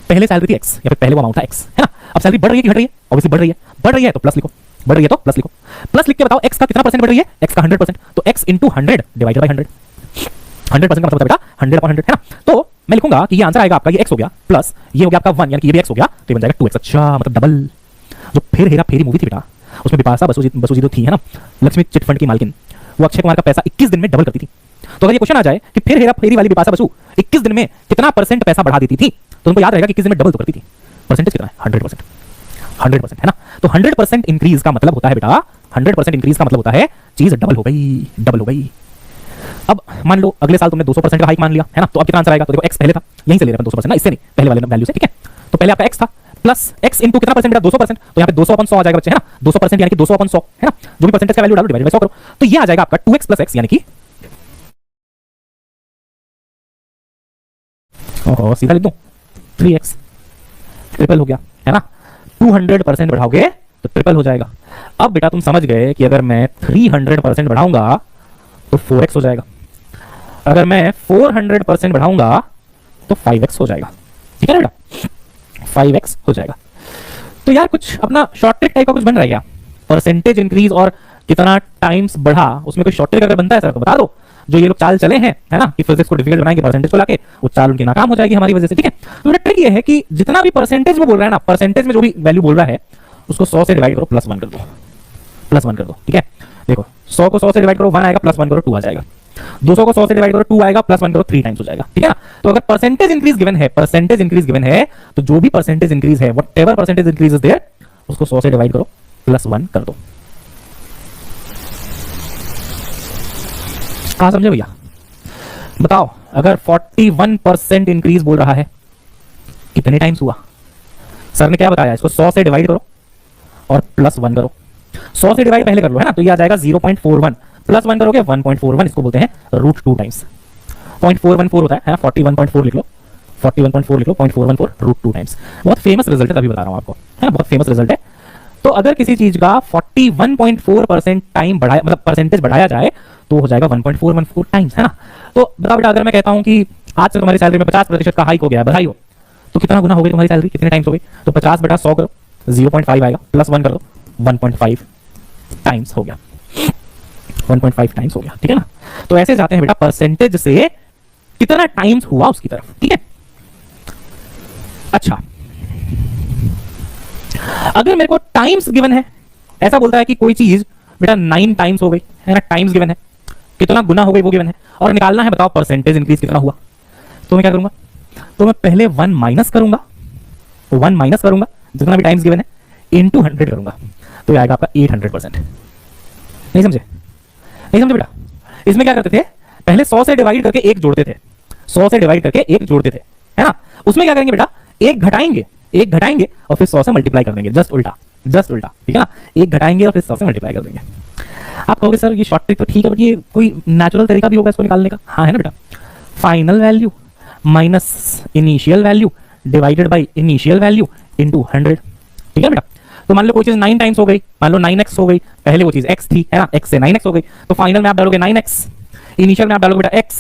पहले सैलरी थी x या फिर पहले वो अमाउंट था x, है ना। अब सैलरी बढ़ रही है कि घट रही है, ऑब्वियसली बढ़ रही है, बढ़ रही है तो प्लस लिखो, बढ़ रही है तो प्लस लिखो, प्लस लिख के बताओ x का कितना परसेंट बढ़ रही है, x का 100%, तो x into 100 डिवाइडेड बाय 100, 100% का मतलब बेटा 100/100, है ना। तो मैं लिखूंगा कि ये आंसर आएगा आपका, ये x हो गया प्लस ये हो गया आपका 1, यानी कि ये भी x हो गया, तो ये बन जाएगा 2x। अच्छा मतलब डबल। जो फिर हेरा फेरी मूवी थी बेटा, उसमें बिपाशा बसु जी तो थी, है ना, लक्ष्मी चिट फंड की मालकिन, वो अक्षय कुमार का पैसा 21 दिन में डबल करती थी। तो अगर ये क्वेश्चन आ जाए कि फिर हेरा फेरी वाली बिपाशा बसु 21 दिन में कितना परसेंट पैसा बढ़ा देती थी, तो तुमको याद रहेगा कि 21 दिन में डबल तो करती थी। परसेंटेज कितना है, 100%, 100%, है ना। तो 100% इंक्रीज का मतलब होता है बेटा, 100% इंक्रीज का मतलब होता है चीज डबल हो गई, डबल हो गई। अब मान लो अगले साल तुमने 200% का हाइक मान लिया, है ना, तो अब कितना आंसर आएगा। तो देखो x पहले था, यहीं से ले रहे हैं 200% ना, इससे नहीं, पहले वाले वैल्यू से, ठीक है। तो पहले आपका x था प्लस x इंटू कितना परसेंट बेटा 200%, तो यहाँ पे 200/100 आ जाएगा बच्चे, है ना, 200% यानी कि 200/100, है ना, जो भी परसेंटेज का वैल्यू डालो डिवाइड बाय 100 करो, तो ये आ जाएगा आपका 2x + x, यानी कि ओहो सीधा लिख दूं 3x, ट्रिपल हो गया, है ना। 200% बढ़ाओगे तो ट्रिपल हो जाएगा। अब बेटा तुम समझ गए कि अगर मैं 300% बढ़ाऊंगा तो 4x हो जाएगा, अगर मैं 400% बढ़ाऊंगा तो 5x हो जाएगा, ठीक है ना बेटा, 5x हो जाएगा। तो यार कुछ अपना शॉर्ट ट्रिक टाइप का कुछ बन रहा है क्या, परसेंटेज इंक्रीज और कितना टाइम्स बढ़ा, उसमें कोई शॉर्ट ट्रिक अगर बनता है सर तो बता दो। जो ये लोग चाल चले हैं, है ना, कि फिजिक्स को डिफिकल्ट बनाएंगे परसेंटेज को लाके, वो चाल उनकी नाकाम हो जाएगी हमारी वजह से, ठीक है। तो ट्रिक ये है कि जितना भी परसेंटेज वो बोल रहा है ना, परसेंटेज में जो भी वैल्यू बोल रहा है उसको 100 से डिवाइड करो, +1 कर दो, +1 कर दो, ठीक है। देखो 100 को 100 से डिवाइड करो 1 आएगा, +1 करो 2 आ जाएगा, 200 को 100 से डिवाइड करो 2 आएगा, +1 करो 3 टाइम्स हो जाएगा, ठीक है ना। तो अगर परसेंटेज इंक्रीज गिवन है, परसेंटेज इंक्रीज गिवन है, तो जो भी परसेंटेज इंक्रीज है, whatever percentage increase is there, उसको 100 से डिवाइड करो, +1 कर दो। कहां समझे भैया, बताओ। अगर 41% इंक्रीज बोल रहा है, कितने टाइम्स हुआ। सर ने क्या बताया, इसको 100 से डिवाइड करो और +1 करो। 100 से डिवाइड पहले कर लो, है ना, तो ये आ जाएगा 0.41, +1 करोगे 1.41, इसको बोलते हैं √2 टाइम्स। 0.414 होता है ना, 41.4 लिख लो, 41.4 लिख लो, 0.414 √2 टाइम्स। बहुत फेमस रिजल्ट है, तभी बता रहा हूं आपको, है ना, बहुत फेमस रिजल्ट है। तो अगर किसी चीज का 41.4% टाइम बढ़ाया, मतलब परसेंटेज बढ़ाया जाए, तो हो जाएगा 1.414 टाइम्स, है ना। तो बताओ बेटा, अगर मैं कहता हूं कि आज से तुम्हारी सैलरी में 50% का हाइक हो गया, बधाई हो, तो कितना गुना हो गई तुम्हारी सैलरी, कितने टाइम्स हो गई। तो 50/100 करो, 0.5 आएगा, +1 करो 1.5 टाइम्स हो गया, 1.5 टाइम्स हो गया, ठीक है ना। तो ऐसे जाते हैं बेटा परसेंटेज से कितना टाइम्स हुआ उसकी तरफ, ठीक है। अच्छा अगर मेरे को टाइम्स गिवन है, ऐसा बोलता है कि कोई चीज बेटा 9 टाइम्स हो गई, है ना, टाइम्स गिवन है, कितना गुना हो गई वो गिवन है, और निकालना है बताओ परसेंटेज इंक्रीज कितना हुआ। तो मैं क्या करूंगा, तो मैं पहले 1 माइनस करूंगा, 1 माइनस करूंगा जितना भी टाइम्स गिवन है, इनटू 100 करूंगा, तो ये आएगा आपका 800%। नहीं समझे, नहीं समझे बेटा। इसमें क्या करते थे, पहले 100 से डिवाइड करके 1 जोड़ते थे, 100 से डिवाइड करके 1 जोड़ते थे, है ना। उसमें क्या करेंगे बेटा, 1 घटाएंगे, 1 घटाएंगे और फिर 100 से मल्टीप्लाई कर देंगे, जस्ट उल्टा, जस्ट उल्टा, ठीक है ना। 1 घटाएंगे और फिर 100 से मल्टीप्लाई कर देंगे। आप कहोगे सर ये शॉर्ट ट्रिक तो ठीक है, बट ये कोई नेचुरल तरीका भी होगा इसको निकालने का। हाँ है ना बेटा, final value minus initial value divided by initial value into 100, ठीक है बेटा। तो मान लो कोई चीज 9 टाइम्स हो गई, मान लो 9x हो गई, पहले वो चीज x थी, है ना, x से 9x हो गई, तो फाइनल में आप डालोगे 9x, इनिशियल में आप डालोगे बेटा x,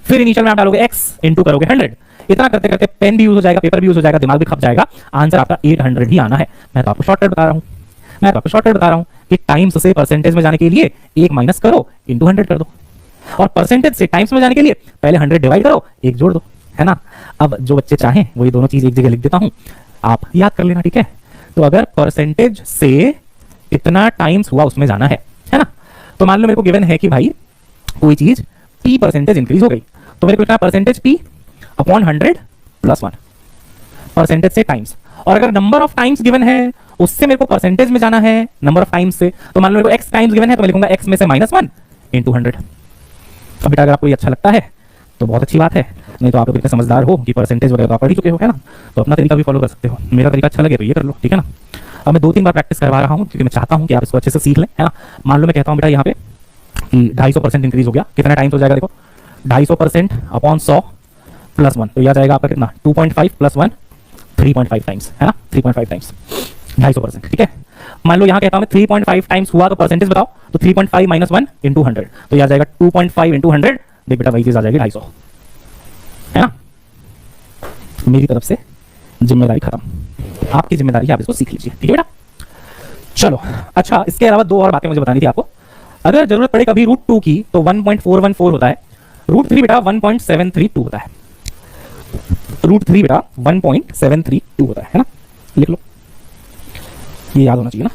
फिर इनिशियल में आप डालोगे x इनटू करोगे 100। इतना करते करते पेन भी यूज हो जाएगा, पेपर भी यूज हो जाएगा, दिमाग भी खप जाएगा, आंसर आपका 800 ही आना है। मैं तो आपको शॉर्टकट बता रहा हूं, मैं तो आपको शॉर्टकट बता रहा हूं कि टाइम्स से परसेंटेज में जाने के लिए 1 माइनस करो इनटू 100 कर दो, और परसेंटेज से टाइम्स में जाने के लिए पहले 100 डिवाइड करो 1 जोड़ दो, है ना। अब जो बच्चे चाहें वो ये दोनों चीज एक जगह लिख देता हूं, आप याद कर लेना, ठीक है। तो अगर परसेंटेज से इतना टाइम्स हुआ उसमें जाना है ना। तो मान लो मेरे को गिवन है कि भाई कोई चीज p परसेंटेज इंक्रीज हो गई, तो मेरे को लिखना percentage p upon 100 plus 1, percentage से टाइम्स। और अगर नंबर ऑफ टाइम्स गिवन है उससे मेरे को परसेंटेज में जाना है नंबर ऑफ टाइम्स से, तो मान लो मेरे को x टाइम्स गिवन है तो मैं लिखूंगा x में से -1 इंटू 100। अब बेटा अगर आपको ये अच्छा लगता है तो बहुत अच्छी बात है, नहीं तो आप लोग इतने समझदार हो कि परसेंटेज वगैरह तो आप पढ़ ही चुके हो, है ना। तो अपना तरीका भी फॉलो कर सकते हो, मेरा तरीका अच्छा लगे तो ये कर लो, ठीक है ना। अब मैं 2-3 बार प्रैक्टिस करवा रहा हूँ क्योंकि मैं चाहता हूँ कि आप इसको अच्छे से सीख लें, है ना। मान लो मैं कहता हूँ बेटा यहाँ पे कि 250% इंक्रीज हो गया, कितना टाइम्स हो जाएगा देखो, 250% अपॉन 100 प्लस 1, तो यह जाएगा आपका कितना 2.5 प्लस 1 3.5 टाइम्स, है ना, 3.5 टाइम्स 250%, ठीक है। मान लो यहाँ कहता हूँ मैं 3.5 टाइम्स हुआ तो परसेंटेज बताओ, तो 3.5 माइनस 1 इंटू 100, तो यह जाएगा 2.5 इंटू 100, देख बेटा वही चीज आ जाएगी 250, है ना। मेरी तरफ से जिम्मेदारी खत्म, आपकी जिम्मेदारी है आप इसको सीख लीजिए, ठीक है बेटा। चलो अच्छा, इसके अलावा 2 और बातें मुझे बतानी थी आपको। अगर जरूरत पड़े कभी √2 की तो 1.414 होता है, √3 बेटा 1.732 होता है, √3 बेटा 1.732 होता है ना, लिख लो, ये याद होना चाहिए ना।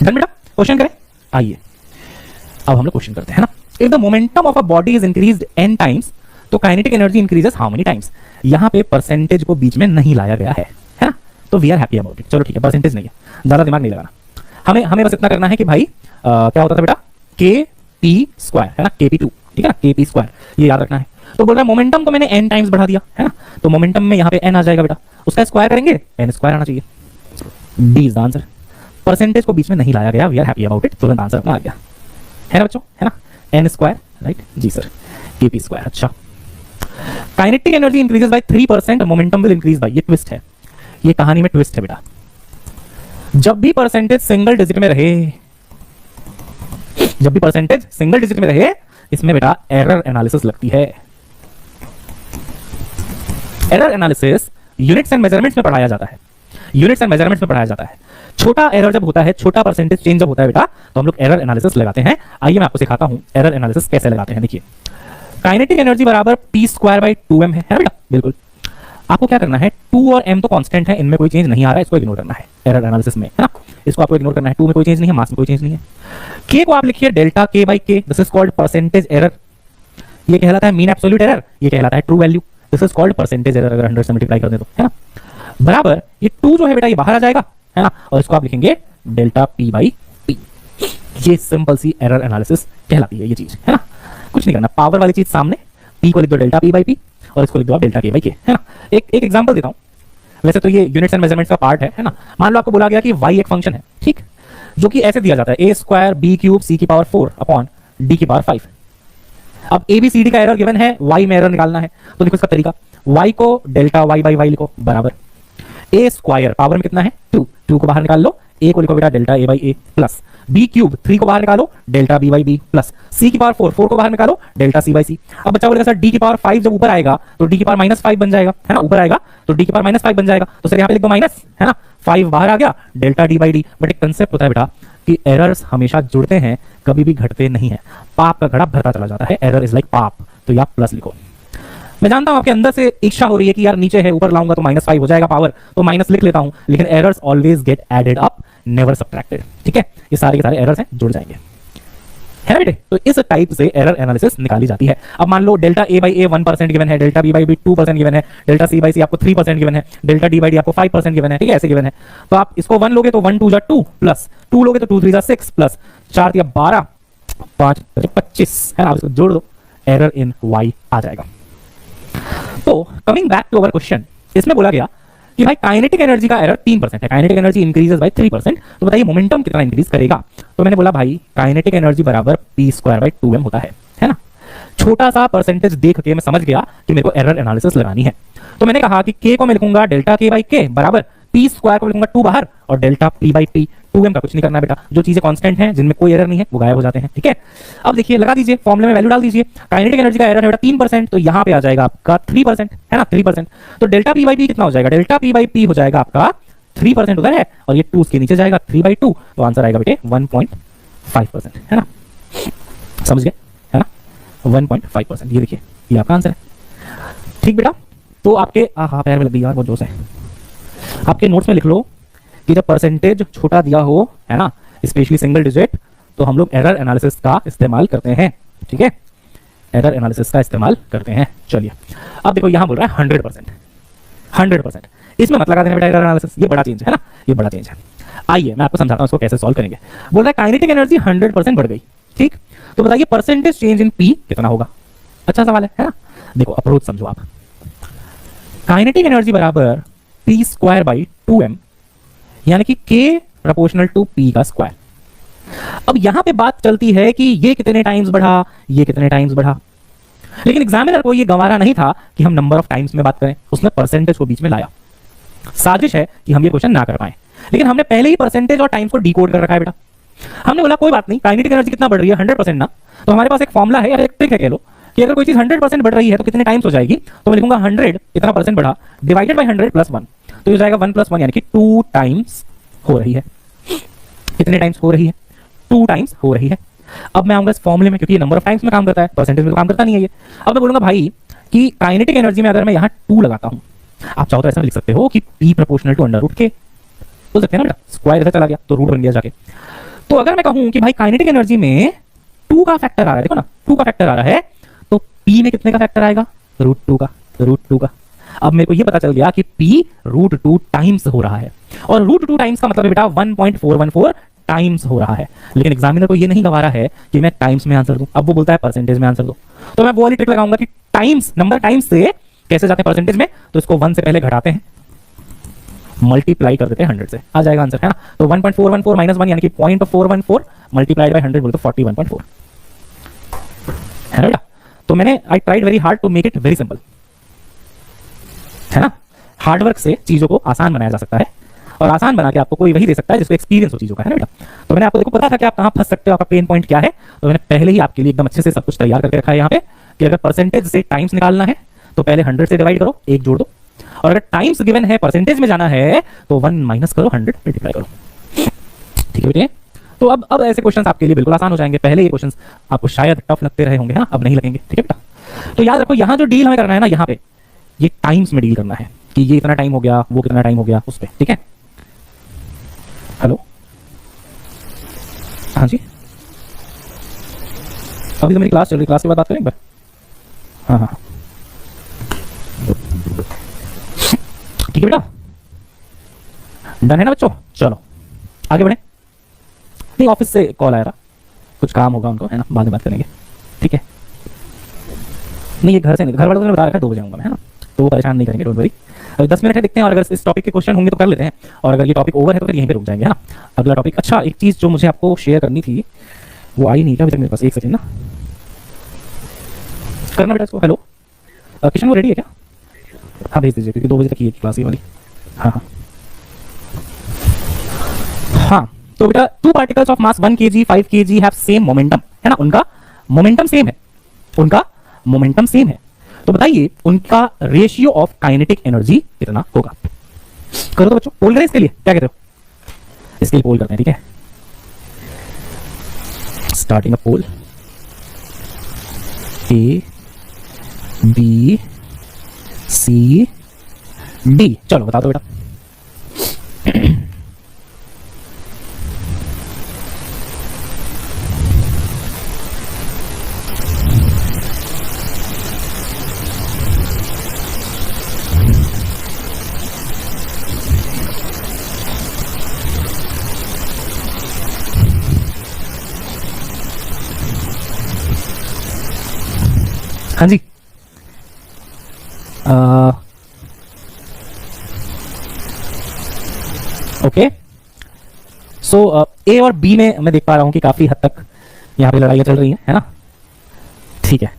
डन बेटा, क्वेश्चन करें, आइए अब हम लोग क्वेश्चन करते हैं ना। If the momentum of a body is increased n times तो kinetic energy increases how many times. यहां पे परसेंटेज को बीच में नहीं लाया गया है ना, तो we are happy about it. चलो ठीक है, परसेंटेज नहीं है, ज्यादा दिमाग नहीं लगाना, हमें बस इतना करना है कि भाई क्या होता था बेटा kp² है ना, kp2, ठीक है ना, kp², ये याद रखना है। तो बोल रहा है मोमेंटम को मैंने n टाइम्स बढ़ा दिया है ना, तो मोमेंटम में यहाँ पे n आ जाएगा बेटा, उसका स्क्वायर करेंगे n² आना चाहिए, D is the answer. Percentage को बीच में नहीं लाया गया, we are happy about it, तुरंत आंसर अपना आ गया, है ना बच्चों, है ना, n², राइट जी सर, kp²। अच्छा, kinetic energy increases by 3%, momentum will increase by, ये ट्विस्ट है, ये कहानी में ट्विस्ट है बेटा। जब भी परसेंटेज सिंगल डिजिट में रहे, जब भी परसेंटेज सिंगल डिजिट में रहे, इसमें बेटा एरर एनालिसिस लगती है। Error analysis units and measurements में पढ़ाया जाता है, यूनिट्स एंड मेजरमेंट्स में पढ़ाया जाता है। छोटा एरर जब होता है, छोटा परसेंटेज चेंज जब होता है बेटा, तो हम लोग एरर एनालिसिस लगाते हैं। आइए मैं आपको सिखाता हूं एरर एनालिसिस कैसे लगाते हैं। देखिए, काइनेटिक एनर्जी बराबर p² / 2m है बेटा, बिल्कुल। आपको क्या करना है, 2 और m तो कांस्टेंट है, इनमें कोई चेंज नहीं आ रहा है, इसको इग्नोर करना है एरर एनालिसिस में, है ना, इसको आपको इग्नोर करना है। 2 में कोई चेंज नहीं है, मास में कोई चेंज नहीं है। k को आप लिखिए delta k/k, this is called percentage error, ये कहलाता है मीन एब्सोल्यूट एरर, ये कहलाता है true value, this is called percentage error. अगर 100 से मल्टीप्लाई कर दे तो, है ना, बराबर ये 2 जो है बेटा ये बाहर आ जाएगा, है ना, और इसको आप लिखेंगे डेल्टा p/p। ये सिंपल सी एरर एनालिसिस कहलाती है ये चीज, है ना, कुछ नहीं करना, पावर वाली चीज सामने, p को लिख दो डेल्टा p/p और इसको लिख दो आप डेल्टा k/k, है ना। एक एग्जांपल देता हूं, वैसे तो ये यूनिट्स एंड मेजरमेंट्स का पार्ट है ना। मान लो आपको बोला गया कि y एक फंक्शन है, ठीक, जो कि ऐसे दिया जाता है a² b³ c⁴ upon d⁵। अब ABCD का एरर गिवन है, y में एरर निकालना है, तो देखो इसका तरीका, y को डेल्टा y/y लिखो बराबर a² पावर में कितना है 2 को बाहर निकाल लो, a को लिखो बेटा डेल्टा a/a प्लस b³ 3 को बाहर निकालो डेल्टा b/b प्लस c⁴ 4 को बाहर निकालो डेल्टा c/c। अब बच्चा बोलेगा सर d⁵ जब ऊपर आएगा तो d⁵−5 बन जाएगा, है ना, ऊपर आएगा तो d⁵−5 बन जाएगा, तो सर यहाँ पे लिख दो माइनस, है ना, 5 बाहर आ गया डेल्टा d/d। बट एक कंसेप्ट होता है बेटा कि एरर्स हमेशा जुड़ते हैं, कभी भी घटते नहीं है, पाप का घड़ा भरता चला जाता है, एरर इज लाइक पाप, तो यहाँ प्लस लिखो। मैं जानता हूं आपके अंदर से इच्छा हो रही है कि यार नीचे है ऊपर लाऊंगा तो -5 हो जाएगा पावर, तो माइनस लिख लेता हूं, लेकिन errors always get added up, never subtracted, ठीक है, ये सारे के सारे एरर्स हैं, जुड़ जाएंगे, है ना बेटे। तो इस टाइप से एरर एनालिसिस निकाली जाती है। अब मान लो डेल्टा a/a 1% गिवन है, डेल्टा b/b 2% गिवन है, डेल्टा c/c आपको 3% गिवन है, डेल्टा d/d आपको 5% गिवन है, ठीक है, ऐसे गिवन है। तो आप इसको 1 लोगे तो 1 2 2 प्लस 2 लोगे तो 2 3 6 प्लस 4 12 5 25, है ना, आप इसको जोड़ दो, एरर इन y आ जाएगा। तो coming back to our question, इसमें बोला गया कि भाई काइनेटिक एनर्जी का एरर 3% है, काइनेटिक एनर्जी इंक्रीजेस बाय 3%, तो बताइए मोमेंटम कितना इंक्रीज करेगा। तो मैंने बोला भाई काइनेटिक एनर्जी बराबर p² / 2m होता है ना। छोटा सा परसेंटेज देख के मैं समझ गया कि मेरे को एरर एनालिसिस लगानी है, तो मैंने कहा कि k को मैं लिखूंगा डेल्टा k/k बराबर p² को लिखूंगा 2 बाहर और डेल्टा p/p, 2m का कुछ नहीं करना बेटा, जो चीजें कांस्टेंट हैं जिनमें कोई एरर नहीं है वो गायब हो जाते हैं, ठीक है। अब देखिए लगा दीजिए, फॉर्मूले में वैल्यू डाल दीजिए, काइनेटिक एनर्जी का एरर है बेटा 3%, तो यहाँ पे आ जाएगा आपका 3%, है ना, 3%, तो डेल्टा p/p कितना हो जाएगा, डेल्टा p/p हो जाएगा आपका 3% उधर है और ये 2 उसके नीचे जाएगा 3/2, तो आंसर आएगा बेटे 1.5%, है ना, समझ गए, है ना, 1.5%, ये देखिए ये आपका आंसर है। ठीक बेटा, तो आपके पैर में लग गई यार बहुत जोर से, आपके नोट्स में लिख लो कि जब परसेंटेज छोटा दिया हो, है ना, स्पेशली सिंगल डिजिट, तो हम लोग एरर एनालिसिस का इस्तेमाल करते हैं। ठीक है, एरर एनालिसिस का इस्तेमाल करते हैं। चलिए अब देखो यहां बोल रहा है 100%, 100%, इसमें मत लगा देना बेटा एरर एनालिसिस, ये बड़ा चेंज है ना, ये बड़ा चेंज है। आइए मैं आपको समझाता हूं इसको कैसे सॉल्व करेंगे। बोल रहा है काइनेटिक एनर्जी 100% बढ़ गई, ठीक, तो बताइए परसेंटेज चेंज इन पी कितना होगा। अच्छा सवाल है ना। देखो अप्रोच समझो आप, काइनेटिक एनर्जी बराबर पी स्क्वायर बाई 2m, यानी कि k प्रोपोर्शनल टू p का स्क्वायर। अब यहां पे बात चलती है कि ये कितने टाइम्स बढ़ा, ये कितने टाइम्स बढ़ा, लेकिन एग्जामिनर को ये गंवारा नहीं था कि हम नंबर ऑफ टाइम्स में बात करें, उसने परसेंटेज को बीच में लाया। साजिश है कि हम ये क्वेश्चन ना कर पाए, लेकिन हमने पहले ही परसेंटेज और टाइम्स को डिकोड कर रखा है बेटा। हमने बोला कोई बात नहीं, काइनेटिक एनर्जी कितना बढ़ रही है 100% ना, तो हमारे पास एक फॉर्मूला है या एक ट्रिक है कह लो कि अगर कोई चीज 100% बढ़ रही है तो कितने टाइम्स हो जाएगी, तो मैं लिखूंगा 100 इतना परसेंट बढ़ा डिवाइडेड बाय 100 प्लस 1, तो ये जाएगा 1 + 1 यानी कि 2 टाइम्स हो रही है। कितने टाइम्स हो रही है, 2 टाइम्स हो रही है। अब मैं आऊंगा इस फॉर्मूले में, क्योंकि ये नंबर ऑफ टाइम्स में काम करता है, परसेंटेज में काम करता नहीं है ये। अब मैं बोलूंगा भाई कि काइनेटिक एनर्जी में अगर मैं यहाँ 2 लगाता हूं, आप चाहो तो ऐसा लिख सकते हो कि p proportional to under root के, बोल सकते हैं ना बेटा, स्क्वायर इधर चला गया तो रूट बन गया जाके। तो अगर मैं कहूं कि भाई काइनेटिक एनर्जी में 2 का फैक्टर आ रहा है, देखो ना 2 का फैक्टर आ रहा है, तो p में कितने का फैक्टर आएगा, √2 का, √2 का। अब मेरे को ये पता चल गया कि p √2 टाइम्स हो रहा है, और √2 टाइम्स का मतलब है बेटा 1.414 टाइम्स हो रहा है। लेकिन एग्जामिनर को ये नहीं गवारा है कि मैं टाइम्स में आंसर दूं, अब वो बोलता है परसेंटेज में आंसर दो, तो मैं वो वाली ट्रिक लगाऊंगा कि टाइम्स, नंबर टाइम्स से कैसे जाते हैं परसेंटेज में, तो इसको 1 से पहले घटाते हैं, मल्टीप्लाई कर देते हैं 100 से, आ जाएगा आंसर, है ना। तो 1.414 माइनस 1 यानी कि 0.414 मल्टीप्लाइड बाय 100 बोले तो 41.4, है ना बेटा। तो मैंने I tried very hard to make it very simple, है ना। हार्डवर्क से चीजों को आसान बनाया जा सकता है, और आसान बना के आपको कोई वही दे सकता है जिसको एक्सपीरियंस हो चीजों का, है ना बेटा। तो मैंने आपको देखो पता था कि आप कहां फंस सकते हो, आपका पेन पॉइंट क्या है, तो मैंने पहले ही आपके लिए एकदम अच्छे से सब कुछ तैयार करके रखा है यहाँ पे कि अगर परसेंटेज से टाइम्स निकालना है तो पहले 100 से डिवाइड करो, 1 जोड़ दो, और अगर टाइम्स गिवन है परसेंटेज में जाना है तो 1 माइनस करो, 100 मल्टीप्लाई करो। ठीक है बेटे, तो अब ऐसे क्वेश्चंस आपके लिए बिल्कुल आसान हो जाएंगे। पहले ये क्वेश्चंस आपको शायद टफ लगते रहे होंगे, हाँ, अब नहीं लगेंगे। ठीक है बेटा, तो याद रखो यहाँ जो डील हमें करना है ना, यहाँ पे ये टाइम्स में डील करना है कि ये इतना टाइम हो गया, वो कितना टाइम हो गया, उस पर। ठीक है, हेलो, हाँ जी, अभी तो मेरी क्लास चल रही, क्लास के बाद बात करें एक बार। हाँ हाँ ठीक है बेटा, डन है ना बच्चों। चलो आगे बढ़े, नहीं ऑफिस से कॉल आया था, कुछ काम होगा उनको, है ना, बाद में बात करेंगे। ठीक है, नहीं ये घर से नहीं, घर वालों ने बता रखा है 2 बजे आऊंगा मैं, है ना, तो वो परेशान नहीं करेंगे, डोंट वरी। 10 मिनट है, देखते हैं, और अगर इस टॉपिक के क्वेश्चन होंगे तो कर लेते हैं, और अगर ये टॉपिक ओवर है तो फिर यहीं पे रुक जाएंगे, है ना। अगला टॉपिक, अच्छा एक चीज जो मुझे आपको शेयर करनी थी वो आई नहीं था अभी तक मेरे पास, 1 सेकंड ना, करना बेटा इसको। हेलो किशन, वो रेडी है क्या? हाँ भेज दीजिए, क्योंकि 2 बजे तक ही क्लास ये वाली। हाँ हाँ हाँ, तो बेटा 2 particles of mass 1 kg 5 kg have same momentum, है ना, उनका मोमेंटम सेम है, उनका मोमेंटम सेम है, तो बताइए उनका रेशियो ऑफ काइनेटिक एनर्जी कितना होगा। करो तो बच्चों, पोल करें इसके लिए, क्या कहते हो, इसके लिए पोल करते हैं। ठीक है, starting a poll, A B C D, चलो बता दो बेटा। हाँ जी, ओके, सो ए और बी में मैं देख पा रहा हूं कि काफी हद तक यहाँ पे लड़ाइयाँ चल रही हैं, है ना। ठीक है,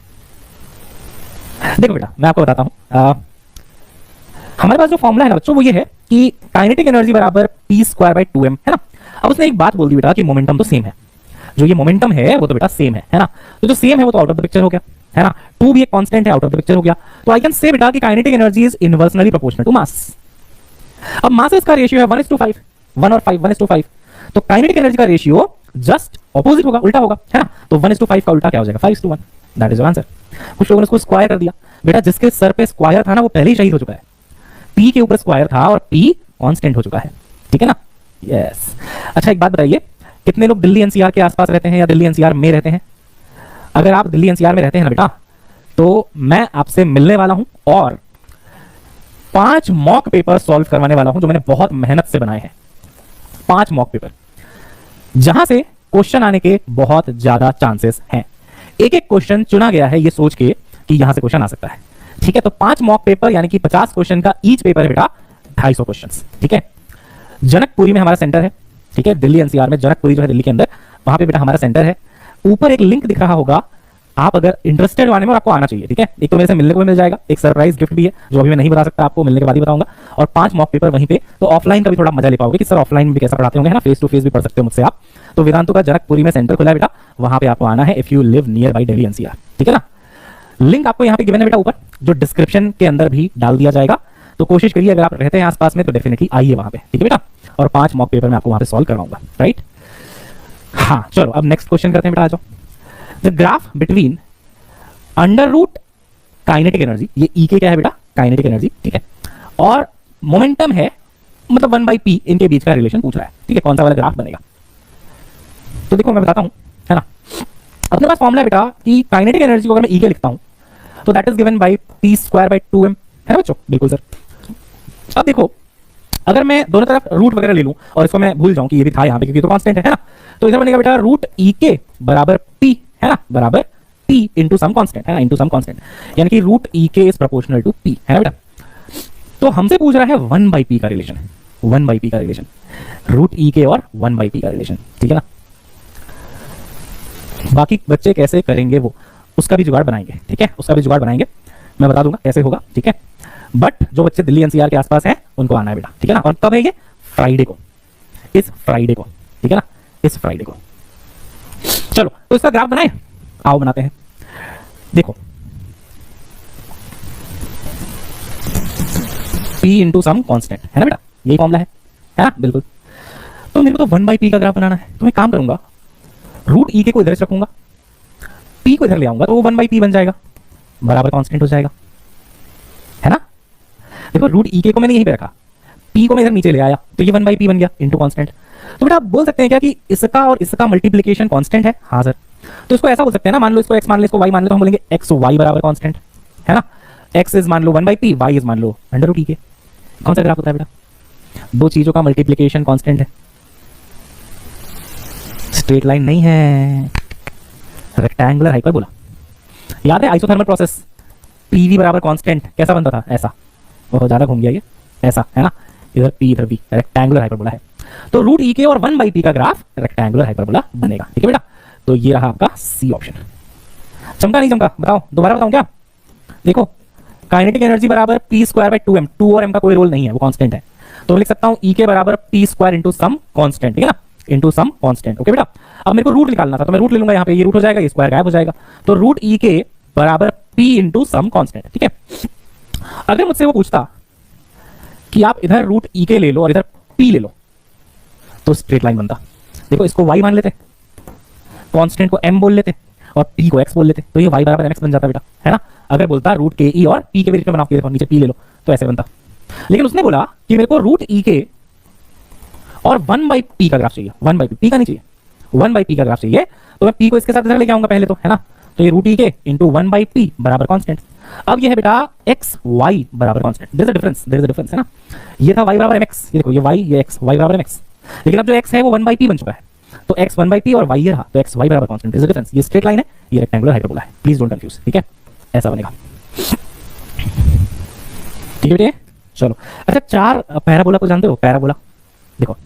देखो बेटा मैं आपको बताता हूं, हमारे पास जो फॉर्मूला है ना बच्चों वो ये है कि काइनेटिक एनर्जी बराबर p²/2m, है ना। अब उसने एक बात बोल दी बेटा कि मोमेंटम तो सेम है, जो ये मोमेंटम है वो तो बेटा सेम है ना, तो जो सेम है वो तो आउट ऑफ द पिक्चर हो गया, है ना। 2 भी एक कांस्टेंट है, आउट ऑफ द पिक्चर हो गया, तो आई कैन से बेटा कि kinetic energy is inversely proportional to mass, अब मासेस का रेशियो है 1:5, 1 और 5, 1:5, तो काइनेटिक एनर्जी का रेशियो जस्ट ऑपोजिट होगा, उल्टा होगा, है ना। तो 1:5 का उल्टा क्या हो जाएगा, 5:1। That is your answer. कुछ लोगों ने इसको स्क्वायर कर दिया। बेटा जिसके सर पे स्क्वायर था ना वो पहले ही शहीद हो चुका है। पी के ऊपर स्क्वायर था और पी कांस्टेंट हो चुका है, ठीक है ना। यस। अच्छा एक बात बताइए, कितने लोग दिल्ली एनसीआर के आसपास रहते हैं या दिल्ली एनसीआर में रहते हैं? अगर आप दिल्ली एनसीआर में रहते हैं ना बेटा, तो मैं आपसे मिलने वाला हूं और 5 मॉक पेपर सॉल्व करवाने वाला हूं जो मैंने बहुत मेहनत से बनाए हैं। 5 मॉक पेपर जहां से क्वेश्चन आने के बहुत ज्यादा चांसेस हैं। एक एक क्वेश्चन चुना गया है ये सोच के कि यहां से क्वेश्चन आ सकता है, ठीक है। तो 5 मॉक पेपर यानी कि 50 क्वेश्चन का ईच पेपर है बेटा, 250 क्वेश्चन, ठीक है। जनकपुरी में हमारा सेंटर है, ठीक है। दिल्ली एनसीआर में जनकपुरी जो है दिल्ली के अंदर, वहां पे बेटा हमारा सेंटर है। ऊपर एक लिंक दिख रहा होगा, आप अगर इंटरेस्टेड होने में, और आपको आना चाहिए, ठीक है। एक तो मेरे से मिलने को भी मिल जाएगा, एक सरप्राइज गिफ्ट भी है जो अभी मैं नहीं बता सकता, आपको मिलने के बाद ही बताऊंगा, और 5 मॉक पेपर वहीं पे। तो ऑफलाइन का भी थोड़ा मजा ले पाओगे कि सर ऑफलाइन में भी कैसा पढ़ाते होंगे, है ना। फेस टू फेस भी पढ़ सकते हो मुझसे आप। तो वेदांतु का जनकपुरी में सेंटर खुला है बेटा, वहां पे आपको आना है if you live near by Delhi NCR, ठीक है ना। लिंक आपको यहाँ पे गिवन है बेटा ऊपर, जो डिस्क्रिप्शन के अंदर भी डाल दिया जाएगा। तो कोशिश करिए अगर आप रहते हैं आसपास में तो डेफिनेटली आइए वहां पे, ठीक है बेटा। और 5 मॉक पेपर मैं आपको वहां पे सॉल्व करवाऊंगा, राइट। हाँ चलो अब नेक्स्ट क्वेश्चन करते हैं बेटा, आ जाओ। The graph between under root kinetic energy, ये ई के क्या है बेटा, काइनेटिक एनर्जी, ठीक है, और मोमेंटम है, मतलब 1/p, इनके बीच का रिलेशन पूछ रहा है, ठीक है। कौन सा वाला ग्राफ बनेगा? तो देखो मैं बताता हूं, है ना। अपने पास फॉर्मूला है बेटा कि काइनेटिक एनर्जी को अगर मैं ई के लिखता हूं तो that is given by p²/2m, है ना बच्चों, बिल्कुल सर। अब देखो अगर मैं दोनों तरफ रूट वगैरह ले लूं और इसको मैं भूल जाऊं कि ये भी था यहाँ पे क्योंकि तो कांस्टेंट है ना, तो इधर बनेगा बेटा रूट ई के बराबर p, है ना, बराबर p इंटू सम कांस्टेंट, है ना, इंटू सम कांस्टेंट, यानी कि रूट ई के इज प्रोपोर्शनल टू p, है ना बेटा। तो हमसे पूछ रहा है 1/p का रिलेशन, 1/p का रिलेशन, रूट ई के और 1/p का रिलेशन, ठीक है ना। बाकी बच्चे कैसे करेंगे वो उसका भी जुगाड़ बनाएंगे, ठीक है, उसका भी जुगाड़ बनाएंगे, मैं बता दूंगा कैसे होगा, ठीक है। बट जो बच्चे दिल्ली एनसीआर के आसपास हैं उनको आना है बेटा, ठीक है ना। और कब है ये? फ्राइडे को, इस फ्राइडे को, ठीक है ना, इस फ्राइडे को। चलो तो इसका ग्राफ बनाए, आओ बनाते हैं। देखो p इंटू सम कॉन्स्टेंट, है ना बेटा, यही फॉर्मूला है ना, बिल्कुल। तो मेरे को तो 1/p का ग्राफ बनाना है, तो मैं काम करूंगा रूट ई के को इधर से रखूंगा, p को इधर ले आऊंगा तो वो 1/p बन जाएगा, बराबर कांस्टेंट हो जाएगा, है ना। देखो रूट ई के को मैंने यहीं पे रखा, p को मैं इधर नीचे ले आया तो ये 1/p बन गया इंटू कांस्टेंट। तो बेटा आप बोल सकते हैं क्या कि इसका और इसका मल्टीप्लिकेशन कांस्टेंट है? हाँ सर। तो इसको ऐसा बोल सकते हैं ना, मान लो इसको x मान लो, इसको y मान लो, तो हम बोलेंगे x y बराबर कांस्टेंट, है ना। x इज मान लो 1/p, y इज मान लो अंडर रूट ई के। कौन सा ग्राफ होता है बेटा? दो चीजों का मल्टीप्लिकेशन कांस्टेंट है, स्ट्रेट लाइन नहीं है, रेक्टेंगुलर हाइपरबोला। याद है आइसोथर्मल प्रोसेस, पीवी बराबर कांस्टेंट कैसा बनता था? ऐसा, बहुत ज्यादा घूम गया ये, ऐसा, है ना, इधर पी इधर वी, रेक्टेंगुलर हाइपरबोला है। तो रूट ई के और 1/p का ग्राफ रेक्टेंगुलर हाइपरबोला बनेगा, ठीक है बेटा। तो ये रहा आपका सी ऑप्शन। चमका नहीं चमका? बताओ, दोबारा बताऊं क्या? देखो काइनेटिक एनर्जी बराबर p²/2m, 2 और m का कोई रोल नहीं है, वो कांस्टेंट है। तो मैं लिख सकता हूं ई के बराबर p² इंटू सम कांस्टेंट, ठीक है ना, इंटू सम कांस्टेंट, ओके बेटा। अब मेरे को रूट निकालना था तो मैं रूट ले लूंगा, यहाँ पे ये रूट हो जाएगा, ये स्क्वायर गायब हो जाएगा। तो रूट ई के बराबर p इंटू सम कांस्टेंट, ठीक है। अगर मुझसे वो पूछता कि आप इधर रूट ई के ले लो और इधर p ले लो तो स्ट्रेट लाइन बनता। देखो इसको y मान लेते, कांस्टेंट को m बोल लेते और p को x बोल लेते, तो ये y बराबर mx बन जाता बेटा, है ना। अगर बोलता रूट के ई और p के बीच में बनाओ, देखो नीचे p ले लो, तो ऐसे बनता। लेकिन उसने बोला कि मेरे को रूट ई के और 1/p का ग्राफ चाहिए, 1/p, p का नहीं चाहिए, 1/p का ग्राफ चाहिए। तो मैं p को इसके साथ इधर लेके आऊंगा पहले तो, है ना। तो ये रूट ई के इंटू 1/p बराबर कांस्टेंट। अब ये है बेटा x y बराबर constant, there is a difference, there is a difference, है ना। ये था y बराबर mx, ये देखो ये y, ये x, y बराबर mx। लेकिन अब जो x है वो 1/p बन चुका है, तो x 1/p और y ये रहा, तो x y बराबर constant, there is a difference. ये स्ट्रेट लाइन है, ये रेक्टेंगुलर हाइपरबोला है, प्लीज डोंट कंफ्यूज, ठीक है, ऐसा बनेगा, ठीक है बेटे। चलो अच्छा, 4 पैराबोला को जानते हो? पैराबोला देखो,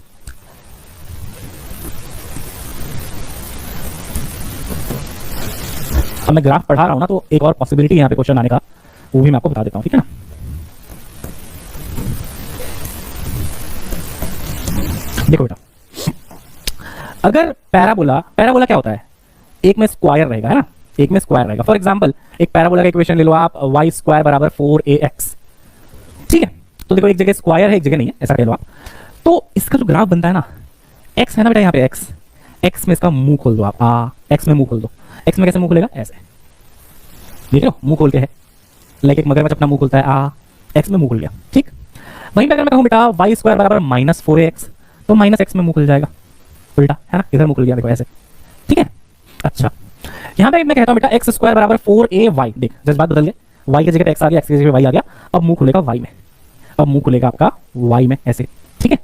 अब मैं ग्राफ पढ़ा रहा हूं ना तो एक और पॉसिबिलिटी यहाँ पे क्वेश्चन आने का वो भी मैं आपको बता देता हूं, ठीक है ना। देखो बेटा, अगर पैराबोला, पैराबोला क्या होता है? एक में स्क्वायर रहेगा, है ना, एक में स्क्वायर रहेगा। फॉर एग्जांपल एक पैराबोला का इक्वेशन ले लो आप, y² बराबर 4ax, ठीक है। तो देखो एक जगह स्क्वायर है एक जगह नहीं है, ऐसा कह लो आप। तो इसका जो ग्राफ बनता है ना, एक्स है ना बेटा यहाँ पे, एक्स एक्स में इसका मुंह खोल दो आप, एक्स में मुंह खोल दो। एक्स में कैसे मुंह खुलेगा, ऐसे देख रहे हो, मुंह खोल के है, लाइक एक मगरमच्छ अपना मुंह खोलता है, एक्स में मुंह खुल गया। ठीक, वहीं पे अगर मैं कहूँ बेटा वाई स्क्वायर बराबर -4ax, तो -x में मुंह खुल जाएगा, उल्टा है ना, इधर मुंह खुल गया देखो ऐसे। ठीक है, अच्छा यहाँ पे मैं कहता हूँ बेटा एक्स स्क्वायर बराबर 4ay, देख जस्ट बात बदल गई, वाई की जगह एक्स आ गया, एक्स की जगह वाई आ गया, अब मुंह खुलेगा वाई में, अब मुंह खुलेगा आपका वाई में ऐसे। ठीक है,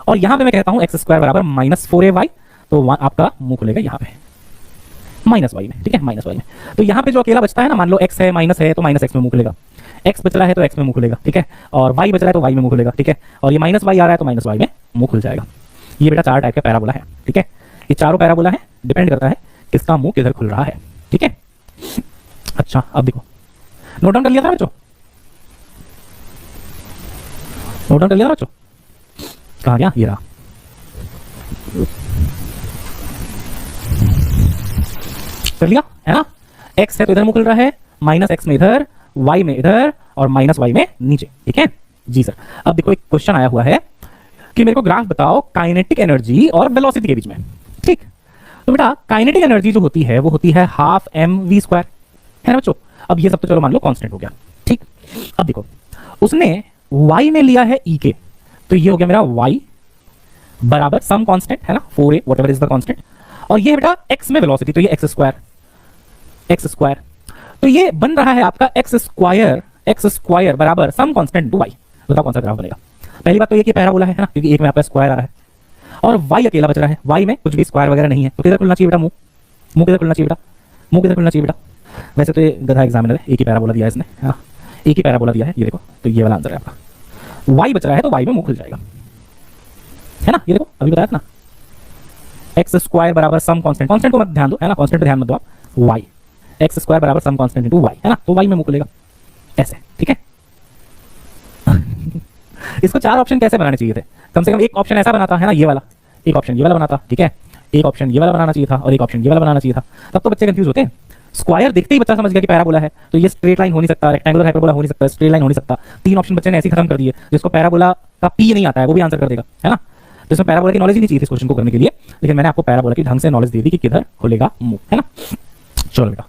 और यहाँ पे मैं कहता हूँ एक्स स्क्वायर बराबर -4ay, तो आपका मुंह खुलेगा यहाँ पे -y में। ठीक है, -y में। तो यहाँ पे जो अकेला बचता है ना, मान लो x है माइनस है तो -x में मुंह खुलेगा, x बच रहा है तो x में मुंह खुलेगा। ठीक है, और y बच रहा है तो y में मुंह खुलेगा। ठीक है, और ये -y आ रहा है तो -y में मुंह खुल जाएगा। ये बेटा 4 टाइप का पैराबोला है। ठीक है, ये चारों पैराबोला है, डिपेंड करता है किसका मुंह किधर खुल रहा है। ठीक है, अच्छा अब देखो, नोट डाउन कर लिया था बच्चों, नोट डाउन कर लिया था बच्चों, कहाँ गया, ये रहा। कर लिया है ना, x है तो इधर मुंह खुल रहा है, -x में इधर, y में इधर, और -y में नीचे। ठीक है जी सर। अब देखो एक क्वेश्चन आया हुआ है कि मेरे को ग्राफ बताओ काइनेटिक एनर्जी और वेलोसिटी के बीच में। ठीक, तो बेटा काइनेटिक एनर्जी जो होती है वो होती है ½ mv², है ना बच्चों। अब ये सब तो चलो मान लो कांस्टेंट हो गया। ठीक, अब देखो उसने y में लिया है e के, तो ये हो गया मेरा y बराबर सम कांस्टेंट है ना, 4a whatever is the constant, और ये बेटा x में वेलोसिटी, तो ये x स्क्वायर, तो ये बन रहा है आपका x स्क्वायर बराबर सम कांस्टेंट टू y। बताओ कौन सा ग्राफ बनेगा। पहली बात तो ये कि पैराबोला है ना, क्योंकि एक में आपका स्क्वायर आ रहा है और y अकेला बच रहा है, y में कुछ भी स्क्वायर वगैरह नहीं है, तो किधर खुलना चाहिए बेटा, मुंह किधर खुलना चाहिए बेटा, मुंह किधर खुलना चाहिए बेटा। वैसे तो ये गधा एग्जामिनर है, एक ही पैराबोला दिया है इसने, हाँ एक ही पैराबोला दिया है, ये देखो, तो ये वाला आंसर है आपका। y बच रहा है तो y में मुंह खुल जाएगा, है ना, ये देखो अभी बताया था ना, एक्स स्क्वायर बराबर सम कांस्टेंट, कांस्टेंट को मत ध्यान दो है ना, कांस्टेंट पे ध्यान मत दो आप, y एक्स स्क्वायर बराबर सम कांस्टेंट इनटू y, है ना, तो y में मुंह खुलेगा ऐसे। ठीक है इसको 4 ऑप्शन कैसे बनाने चाहिए थे, कम से कम एक ऑप्शन ऐसा बनाता है ना, ये वाला, एक ऑप्शन ये वाला बनाता। ठीक है, एक ऑप्शन ये वाला बनाना चाहिए था और एक ऑप्शन ये वाला बनाना चाहिए था, तब तो बच्चे कंफ्यूज होते हैं। स्क्वायर देखते ही बच्चा समझ गया कि पैराबोला है, तो ये स्ट्रेट लाइन हो नहीं सकता, रेक्टेंगुलर हाइपरबोला हो नहीं सकता, स्ट्रेट लाइन हो नहीं सकता। 3 ऑप्शन बच्चे ने ऐसे ही खत्म कर दिए, जिसको पैराबोला का पी नहीं आता है वो भी आंसर कर देगा, है ना। तो इसमें पैराबोला की नॉलेज ही नहीं चाहिए इस क्वेश्चन को करने के लिए, लेकिन मैंने आपको पैराबोला की ढंग से नॉलेज दे दी कि किधर खुलेगा मुंह, है ना। चलो बेटा,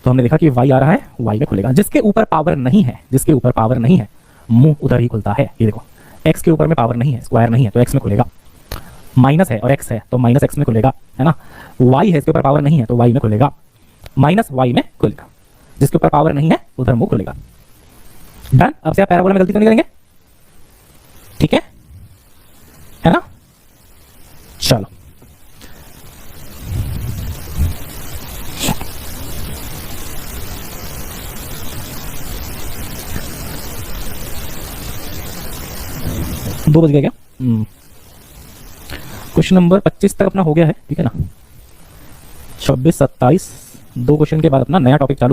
तो हमने देखा कि y आ रहा है, y में खुलेगा, जिसके ऊपर पावर नहीं है, जिसके ऊपर पावर नहीं है मुंह उधर ही खुलता है। ये देखो x के ऊपर में पावर नहीं है, स्क्वायर नहीं है, तो x में खुलेगा, माइनस है और x है तो -x में खुलेगा, है ना। y है, इसके ऊपर पावर नहीं है तो y में खुलेगा, -y में खुलेगा, जिसके ऊपर पावर नहीं है उधर मुंह खुलेगा। डन, अब से आप पैराबोला में गलती तो नहीं करेंगे, ठीक है ना। चलो दो बज गए क्या, क्वेश्चन नंबर 25 तक अपना हो गया है, ठीक है ना। 26, 27 2 क्वेश्चन के बाद अपना नया टॉपिक चालू